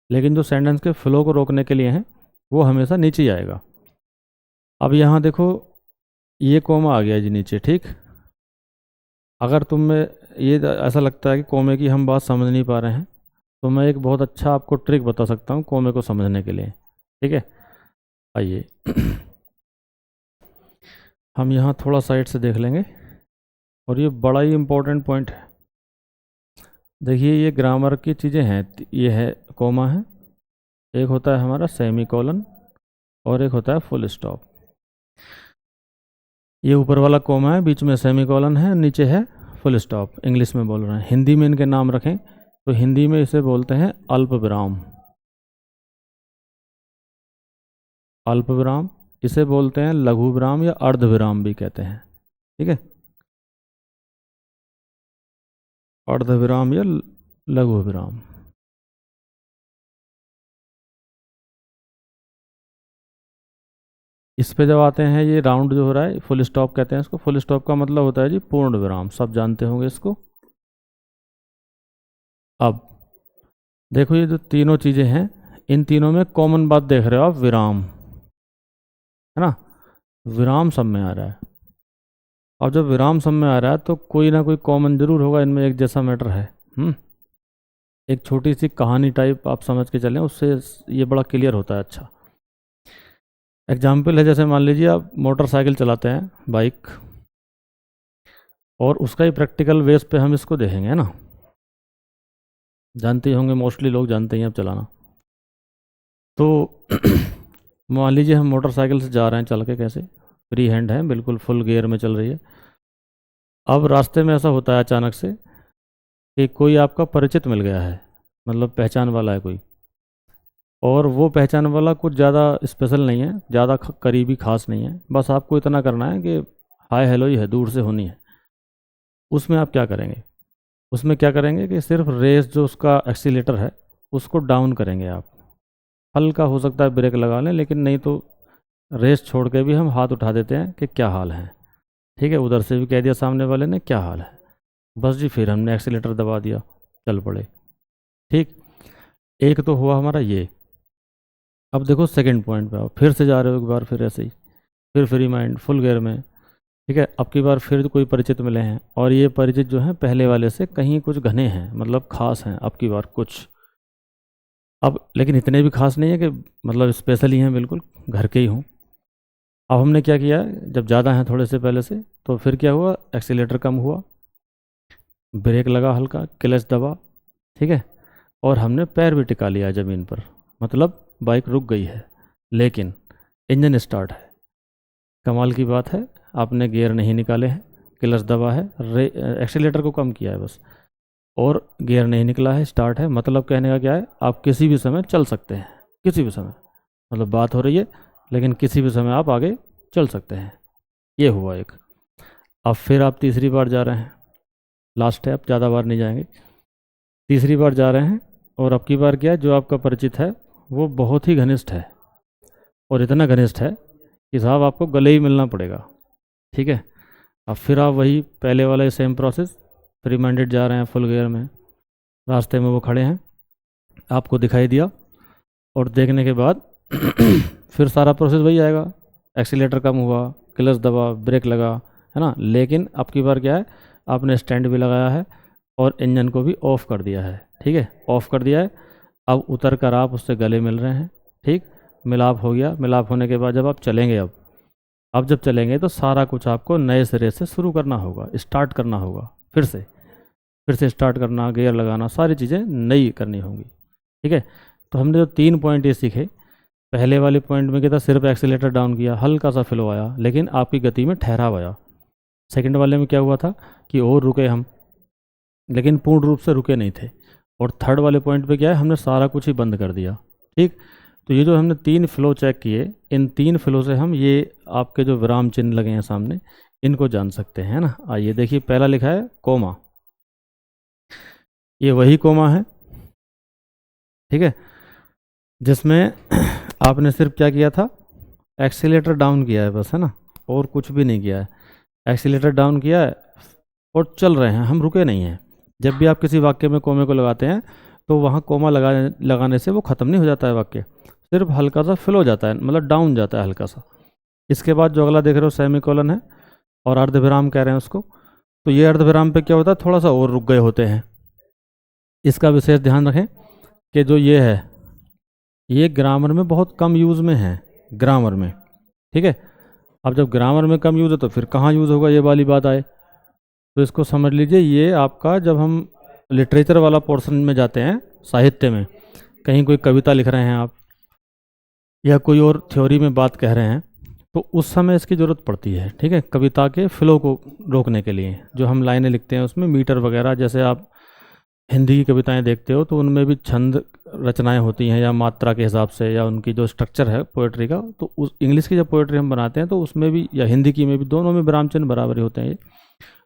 Speaker 1: लेकिन जो सेंटेंस के फ्लो को रोकने के लिए है वो हमेशा नीचे ही आएगा। अब यहाँ देखो ये कोमा आ गया जी नीचे। ठीक, अगर तुम्हें ये ऐसा लगता है कि कोमे की हम बात समझ नहीं पा रहे हैं, तो मैं एक बहुत अच्छा आपको ट्रिक बता सकता हूँ कोमे को समझने के लिए। ठीक है, आइए हम यहाँ थोड़ा साइड से देख लेंगे, और ये बड़ा ही इम्पोर्टेंट पॉइंट है। देखिए ये ग्रामर की चीज़ें हैं, ये है कोमा है, एक होता है हमारा सेमी कॉलन, और एक होता है फुल स्टॉप। ये ऊपर वाला कोमा है, बीच में सेमी कॉलन है, नीचे है फुल स्टॉप। इंग्लिश में बोल रहे हैं, हिंदी में इनके नाम रखें तो हिंदी में इसे बोलते हैं अल्प विराम। अल्प विराम, इसे बोलते हैं लघु विराम या अर्ध विराम भी कहते हैं। ठीक है, अर्ध विराम या लघु विराम। इस पे जब आते हैं, ये राउंड जो हो रहा है फुल स्टॉप कहते हैं इसको। फुल स्टॉप का मतलब होता है जी पूर्ण विराम, सब जानते होंगे इसको। अब देखो ये जो तीनों चीज़ें हैं, इन तीनों में कॉमन बात देख रहे हो आप, विराम है ना, विराम सब में आ रहा है। अब जब विराम समय आ रहा है तो कोई ना कोई कॉमन जरूर होगा, इनमें एक जैसा मैटर है। एक छोटी सी कहानी टाइप आप समझ के चलें, उससे ये बड़ा क्लियर होता है। अच्छा एग्जाम्पल है, जैसे मान लीजिए आप मोटरसाइकिल चलाते हैं, बाइक, और उसका ही प्रैक्टिकल बेस पे हम इसको देखेंगे, है ना। जानते ही होंगे, मोस्टली लोग जानते ही हैं अब चलाना। तो मान लीजिए हम मोटरसाइकिल से जा रहे हैं चल के, कैसे फ्री हैंड है, बिल्कुल फुल गियर में चल रही है। अब रास्ते में ऐसा होता है अचानक से कि कोई आपका परिचित मिल गया है, मतलब पहचान वाला है कोई, और वो पहचान वाला कुछ ज़्यादा स्पेशल नहीं है, ज़्यादा करीबी खास नहीं है, बस आपको इतना करना है कि हाय हेलो ही है, दूर से होनी है। उसमें आप क्या करेंगे? उसमें क्या करेंगे कि सिर्फ रेस जो उसका एक्सीलेटर है उसको डाउन करेंगे आप। हल्का हो सकता है ब्रेक लगा लें, लेकिन नहीं तो रेस छोड़ के भी हम हाथ उठा देते हैं कि क्या हाल है। ठीक है, उधर से भी कह दिया सामने वाले ने क्या हाल है, बस जी, फिर हमने एक्सीलेटर दबा दिया, चल पड़े। ठीक, एक तो हुआ हमारा ये। अब देखो सेकंड पॉइंट पे आओ, फिर से जा रहे हो एक बार, फिर ऐसे ही, फिर फ्री माइंड फुल गियर में। ठीक है, अब की बार फिर कोई परिचित मिले हैं, और ये परिचित जो हैं पहले वाले से कहीं कुछ घने हैं, मतलब खास हैं अब की बार कुछ। अब लेकिन इतने भी खास नहीं है कि मतलब स्पेशल ही हैं, बिल्कुल घर के ही हों। अब हमने क्या किया, जब ज़्यादा हैं थोड़े से पहले से, तो फिर क्या हुआ, एक्सीलेटर कम हुआ, ब्रेक लगा हल्का, क्लच दबा, ठीक है, और हमने पैर भी टिका लिया ज़मीन पर, मतलब बाइक रुक गई है, लेकिन इंजन स्टार्ट है। कमाल की बात है, आपने गियर नहीं निकाले हैं, क्लच दबा है, एक्सीलेटर को कम किया है बस, और गियर नहीं निकला है, स्टार्ट है। मतलब कहने का क्या है, आप किसी भी समय चल सकते हैं, किसी भी समय, मतलब बात हो रही है, लेकिन किसी भी समय आप आगे चल सकते हैं। ये हुआ एक। अब फिर आप तीसरी बार जा रहे हैं, लास्ट है, अब ज़्यादा बार नहीं जाएंगे, तीसरी बार जा रहे हैं, और अब की बार क्या है, जो आपका परिचित है वो बहुत ही घनिष्ठ है, और इतना घनिष्ठ है कि साहब आपको गले ही मिलना पड़ेगा। ठीक है, अब फिर आप वही पहले वाला ही सेम प्रोसेस, फ्री माइंडेड जा रहे हैं फुल गियर में, रास्ते में वो खड़े हैं, आपको दिखाई दिया, और देखने के बाद फिर सारा प्रोसेस वही आएगा, एक्सीलेटर कम हुआ, क्लच दबा, ब्रेक लगा, है ना। लेकिन अब की बार क्या है, आपने स्टैंड भी लगाया है और इंजन को भी ऑफ़ कर दिया है। ठीक है, ऑफ़ कर दिया है। अब उतर कर आप उससे गले मिल रहे हैं। ठीक, मिलाप हो गया। मिलाप होने के बाद जब आप चलेंगे, अब जब चलेंगे तो सारा कुछ आपको नए सिरे से शुरू करना होगा, स्टार्ट करना होगा, फिर से स्टार्ट करना, गियर लगाना, सारी चीज़ें नई करनी होंगी। ठीक है, तो हमने जो 3 पॉइंट ये सीखे, पहले वाले पॉइंट में क्या था, सिर्फ एक्सीलेटर डाउन किया, हल्का सा फ्लो आया, लेकिन आपकी गति में ठहराव आया। सेकंड वाले में क्या हुआ था कि और रुके हम, लेकिन पूर्ण रूप से रुके नहीं थे। और थर्ड वाले पॉइंट पे क्या है, हमने सारा कुछ ही बंद कर दिया। ठीक, तो ये जो हमने 3 फ्लो चेक किए, इन 3 फ्लो से हम ये आपके जो विराम चिन्ह लगे हैं सामने, इनको जान सकते हैं ना। आइए देखिए, पहला लिखा है कोमा, ये वही कोमा है, ठीक है, जिसमें आपने सिर्फ क्या किया था, एक्सीलेटर डाउन किया है बस, है ना, और कुछ भी नहीं किया है। एक्सीलेटर डाउन किया है और चल रहे हैं, हम रुके नहीं हैं। जब भी आप किसी वाक्य में कोमे को लगाते हैं तो वहाँ कोमा लगाने से वो ख़त्म नहीं हो जाता है वाक्य, सिर्फ हल्का सा फिल हो जाता है, मतलब डाउन जाता है हल्का सा। इसके बाद जो अगला देख रहे हो सेमी कोलन है, और अर्धविराम कह रहे हैं उसको। तो ये अर्धविराम पे क्या होता है, थोड़ा सा और रुक गए होते हैं। इसका विशेष ध्यान रखें कि जो ये है, ये ग्रामर में बहुत कम यूज़ में है, ग्रामर में। ठीक है, अब जब ग्रामर में कम यूज़ है तो फिर कहाँ यूज़ होगा, ये वाली बात आए। तो इसको समझ लीजिए, ये आपका जब हम लिटरेचर वाला पोर्शन में जाते हैं, साहित्य में, कहीं कोई कविता लिख रहे हैं आप, या कोई और थ्योरी में बात कह रहे हैं, तो उस समय इसकी ज़रूरत पड़ती है। ठीक है, कविता के फ्लो को रोकने के लिए जो हम लाइनें लिखते हैं उसमें मीटर वगैरह, जैसे आप हिंदी की कविताएं देखते हो तो उनमें भी छंद रचनाएं होती हैं, या मात्रा के हिसाब से, या उनकी जो स्ट्रक्चर है पोएट्री का, तो उस इंग्लिश की जब पोएट्री हम बनाते हैं तो उसमें भी, या हिंदी की में भी, दोनों में विराम चिन्ह बराबर ही होते हैं ये।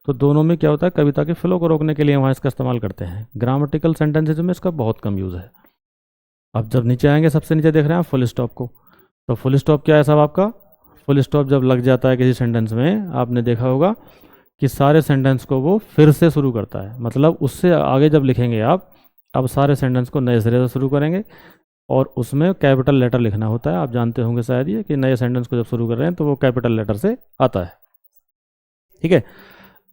Speaker 1: तो दोनों में क्या होता है, कविता के फ्लो को रोकने के लिए वहाँ इसका इस्तेमाल करते हैं। ग्रामेटिकल सेंटेंसेज में इसका बहुत कम यूज़ है। अब जब नीचे आएंगे, सबसे नीचे देख रहे हैं आप फुल स्टॉप को, तो फुल स्टॉप क्या है साहब आपका, फुल स्टॉप जब लग जाता है किसी सेंटेंस में, आपने देखा होगा कि सारे सेंटेंस को वो फिर से शुरू करता है, मतलब उससे आगे जब लिखेंगे आप, अब सारे सेंटेंस को नए सिरे से शुरू करेंगे, और उसमें कैपिटल लेटर लिखना होता है। आप जानते होंगे शायद ये कि नए सेंटेंस को जब शुरू कर रहे हैं तो वो कैपिटल लेटर से आता है। ठीक है,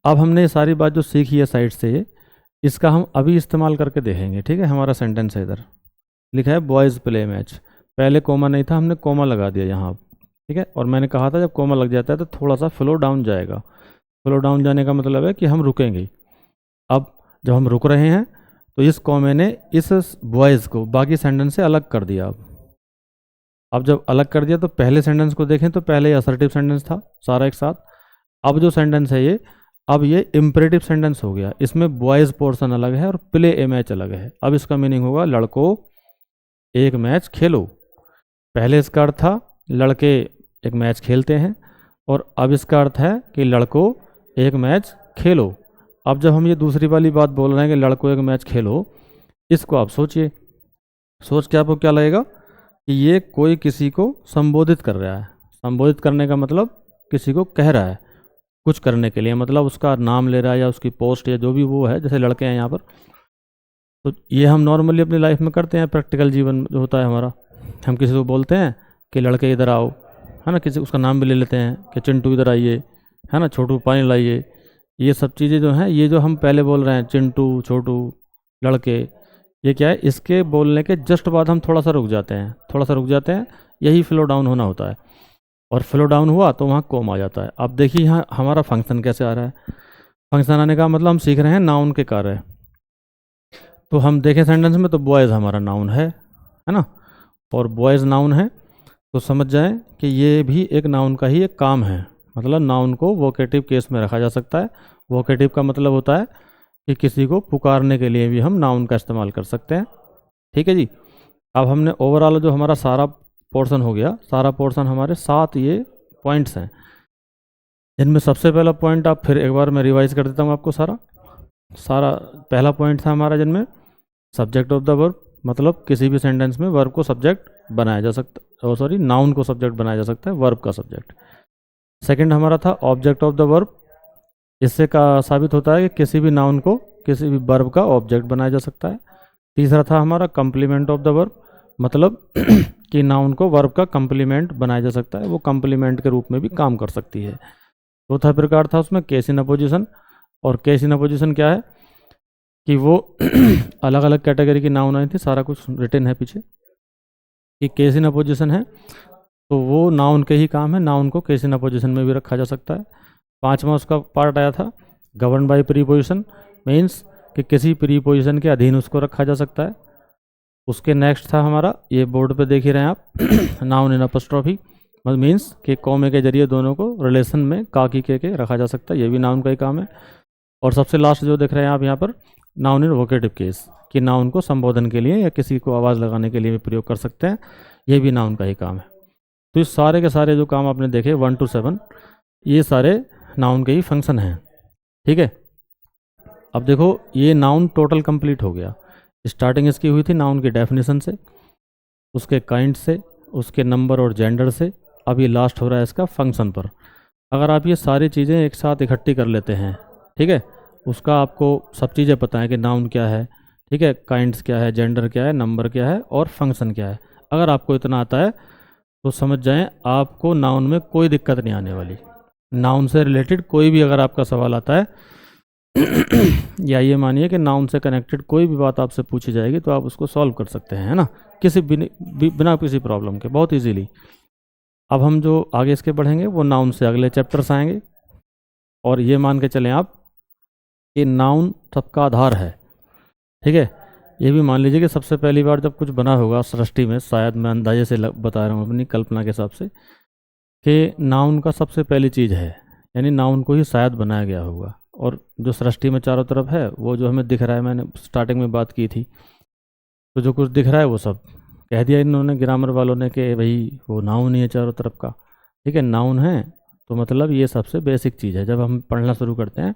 Speaker 1: अब हमने ये सारी बात जो सीखी है साइड से, ये इसका हम अभी इस्तेमाल करके देखेंगे। ठीक है, हमारा सेंटेंस है, इधर लिखा है बॉयज़ प्ले मैच, पहले कोमा नहीं था, हमने कोमा लगा दिया यहाँ। ठीक है, और मैंने कहा था जब कोमा लग जाता है तो थोड़ा सा फ्लो डाउन जाएगा। फ्लो डाउन जाने का मतलब है कि हम रुकेंगे। अब जब हम रुक रहे हैं तो इस कोमे ने इस बॉयज़ को बाकी सेंटेंस से अलग कर दिया। अब जब अलग कर दिया तो पहले सेंटेंस को देखें तो पहले ये असर्टिव सेंटेंस था सारा एक साथ। अब जो सेंटेंस है ये, अब ये इम्परेटिव सेंटेंस हो गया, इसमें बॉयज़ पोर्शन अलग है और प्ले ए मैच अलग है। अब इसका मीनिंग होगा लड़कों एक मैच खेलो। पहले इसका अर्थ था लड़के एक मैच खेलते हैं, और अब इसका अर्थ है कि लड़कों एक मैच खेलो। अब जब हम ये दूसरी वाली बात बोल रहे हैं कि लड़कों एक मैच खेलो, इसको आप सोचिए, सोच के आपको क्या लगेगा कि ये कोई किसी को संबोधित कर रहा है। संबोधित करने का मतलब किसी को कह रहा है कुछ करने के लिए, मतलब उसका नाम ले रहा है या उसकी पोस्ट या जो भी वो है, जैसे लड़के हैं यहाँ पर। तो ये हम नॉर्मली अपनी लाइफ में करते हैं, प्रैक्टिकल जीवन जो होता है हमारा, हम किसी को बोलते हैं कि लड़के इधर आओ, है ना, किसी उसका नाम भी ले लेते हैं कि चिंटू इधर आइए, है ना, छोटू पानी लाइए। ये सब चीज़ें जो हैं, ये जो हम पहले बोल रहे हैं चिंटू छोटू लड़के, ये क्या है, इसके बोलने के जस्ट बाद हम थोड़ा सा रुक जाते हैं, थोड़ा सा रुक जाते हैं, यही फ्लो डाउन होना होता है। और फ्लो डाउन हुआ तो वहाँ कॉम आ जाता है। अब देखिए यहाँ हमारा फंक्शन कैसे आ रहा है। फंक्शन आने का मतलब हम सीख रहे हैं नाउन के कार्य। तो हम देखें सेंटेंस में तो बॉयज़ हमारा नाउन है ना, और बॉयज़ नाउन है तो समझ जाएं कि ये भी एक नाउन का ही एक काम है। मतलब नाउन को वोकेटिव केस में रखा जा सकता है। वोकेटिव का मतलब होता है कि किसी को पुकारने के लिए भी हम नाउन का इस्तेमाल कर सकते हैं। ठीक है जी। अब हमने ओवरऑल जो हमारा सारा पोर्शन हो गया, सारा पोर्शन हमारे 7 ये पॉइंट्स हैं, इनमें सबसे पहला पॉइंट आप फिर एक बार मैं रिवाइज कर देता हूँ आपको सारा पहला पॉइंट था हमारा जिनमें सब्जेक्ट ऑफ द वर्ब, मतलब किसी भी सेंटेंस में वर्ब को सब्जेक्ट बनाया जा सकता, सॉरी नाउन को सब्जेक्ट बनाया जा सकता है, वर्ब का सब्जेक्ट। सेकंड हमारा था ऑब्जेक्ट ऑफ द वर्ब, इससे का साबित होता है कि किसी भी नाउन को किसी भी वर्ब का ऑब्जेक्ट बनाया जा सकता है। तीसरा था हमारा कंप्लीमेंट ऑफ द वर्ब, मतलब कि नाउन को वर्ब का कंप्लीमेंट बनाया जा सकता है, वो कंप्लीमेंट के रूप में भी काम कर सकती है। चौथा प्रकार था उसमें केस इन अपोजिशन, और केस इन अपोजिशन क्या है कि वो अलग अलग कैटेगरी की नाउन आई थी, सारा कुछ रिटन है पीछे कि केस इन अपोजिशन है तो वो नाउन के ही काम है, नाउन को केस इन अपोजिशन में भी रखा जा सकता है। पांचवा उसका पार्ट आया था गवर्न बाय प्रीपोजिशन, मीन्स कि किसी प्रीपोजिशन के अधीन उसको रखा जा सकता है। उसके नेक्स्ट था हमारा, ये बोर्ड पे देख ही रहे हैं आप, नाउन इन अपोस्ट्रोफी, मीन्स कि कॉमे के जरिए दोनों को रिलेशन में काकी के रखा जा सकता है, ये भी नाउन का ही काम है। और सबसे लास्ट जो देख रहे हैं आप यहाँ पर, नाउन इन वोकेटिव केस, कि नाउन को संबोधन के लिए या किसी को आवाज़ लगाने के लिए भी प्रयोग कर सकते हैं, ये भी नाउन का ही काम है। तो इस सारे के सारे जो काम आपने देखे 1 to 7, ये सारे नाउन के ही फंक्शन हैं। ठीक है, अब देखो ये नाउन टोटल कंप्लीट हो गया। स्टार्टिंग इसकी हुई थी नाउन की डेफिनेशन से, उसके काइंड से, उसके नंबर और जेंडर से, अब ये लास्ट हो रहा है इसका फंक्शन पर। अगर आप ये सारी चीज़ें एक साथ इकट्ठी कर लेते हैं, ठीक है, उसका आपको सब चीज़ें पता है कि नाउन क्या है, ठीक है, काइंड्स क्या है, जेंडर क्या है, नंबर क्या है और फंक्शन क्या है, अगर आपको इतना आता है तो समझ जाएं आपको नाउन में कोई दिक्कत नहीं आने वाली। नाउन से रिलेटेड कोई भी अगर आपका सवाल आता है या ये मानिए कि नाउन से कनेक्टेड कोई भी बात आपसे पूछी जाएगी तो आप उसको सॉल्व कर सकते हैं, है ना, किसी बिना किसी प्रॉब्लम के, बहुत इजीली। अब हम जो आगे इसके बढ़ेंगे वो नाउन से अगले चैप्टर्स आएंगे, और ये मान के चलें आप कि नाउन सबका आधार है। ठीक है, ये भी मान लीजिए कि सबसे पहली बार जब कुछ बना होगा सृष्टि में, शायद मैं अंदाजे से बता रहा हूँ अपनी कल्पना के हिसाब से, कि नाउन का सबसे पहली चीज़ है, यानी नाउन को ही शायद बनाया गया होगा। और जो सृष्टि में चारों तरफ है वो जो हमें दिख रहा है, मैंने स्टार्टिंग में बात की थी, तो जो कुछ दिख रहा है वो सब कह दिया इन्होंने ग्रामर वालों ने कि भाई वो नाउन ही है चारों तरफ का। ठीक है, नाउन है तो मतलब ये सबसे बेसिक चीज़ है। जब हम पढ़ना शुरू करते हैं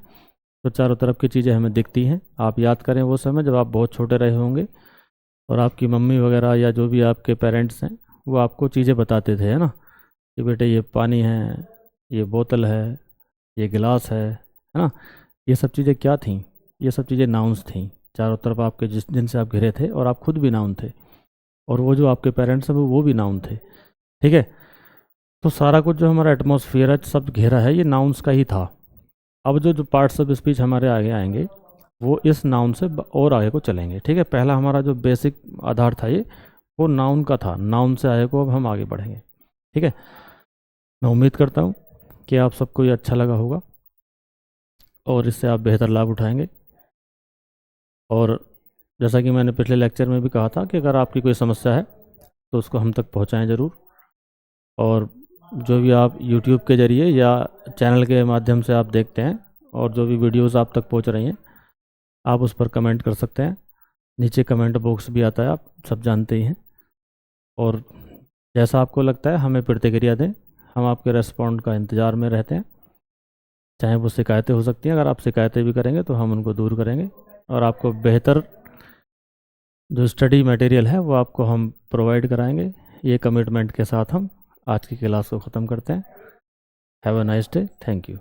Speaker 1: तो चारों तरफ की चीज़ें हमें दिखती हैं। आप याद करें वो समय जब आप बहुत छोटे रहे होंगे और आपकी मम्मी वगैरह या जो भी आपके पेरेंट्स हैं वो आपको चीज़ें बताते थे, है ना, कि बेटे ये पानी है, ये बोतल है, ये गिलास है ना, ये सब चीज़ें क्या थीं, ये सब चीज़ें नाउन्स थीं चारों तरफ आपके, जिनसे आप घिरे थे, और आप खुद भी नाउन थे, और वो जो आपके पेरेंट्स हैं वो भी नाउन थे। ठीक है, तो सारा कुछ जो हमारा एटमॉस्फेयर है सब घेरा है ये नाउन्स का ही था। अब जो पार्ट्स ऑफ स्पीच हमारे आगे आएंगे वो इस नाउन से और आगे को चलेंगे। ठीक है, पहला हमारा जो बेसिक आधार था ये वो नाउन का था, नाउन से आगे को अब हम आगे बढ़ेंगे। ठीक है, मैं उम्मीद करता हूँ कि आप सबको ये अच्छा लगा होगा और इससे आप बेहतर लाभ उठाएंगे। और जैसा कि मैंने पिछले लेक्चर में भी कहा था कि अगर आपकी कोई समस्या है तो उसको हम तक पहुंचाएं ज़रूर। और जो भी आप YouTube के ज़रिए या चैनल के माध्यम से आप देखते हैं और जो भी वीडियोस आप तक पहुंच रही हैं, आप उस पर कमेंट कर सकते हैं। नीचे कमेंट बॉक्स भी आता है, आप सब जानते ही हैं। और जैसा आपको लगता है हमें प्रतिक्रिया दें, हम आपके रेस्पॉन्ड का इंतज़ार में रहते हैं। चाहे वो शिकायतें हो सकती हैं, अगर आप शिकायतें भी करेंगे तो हम उनको दूर करेंगे और आपको बेहतर जो स्टडी मटेरियल है वो आपको हम प्रोवाइड कराएंगे। ये कमिटमेंट के साथ हम आज की क्लास को ख़त्म करते हैं। Have a nice day, thank you.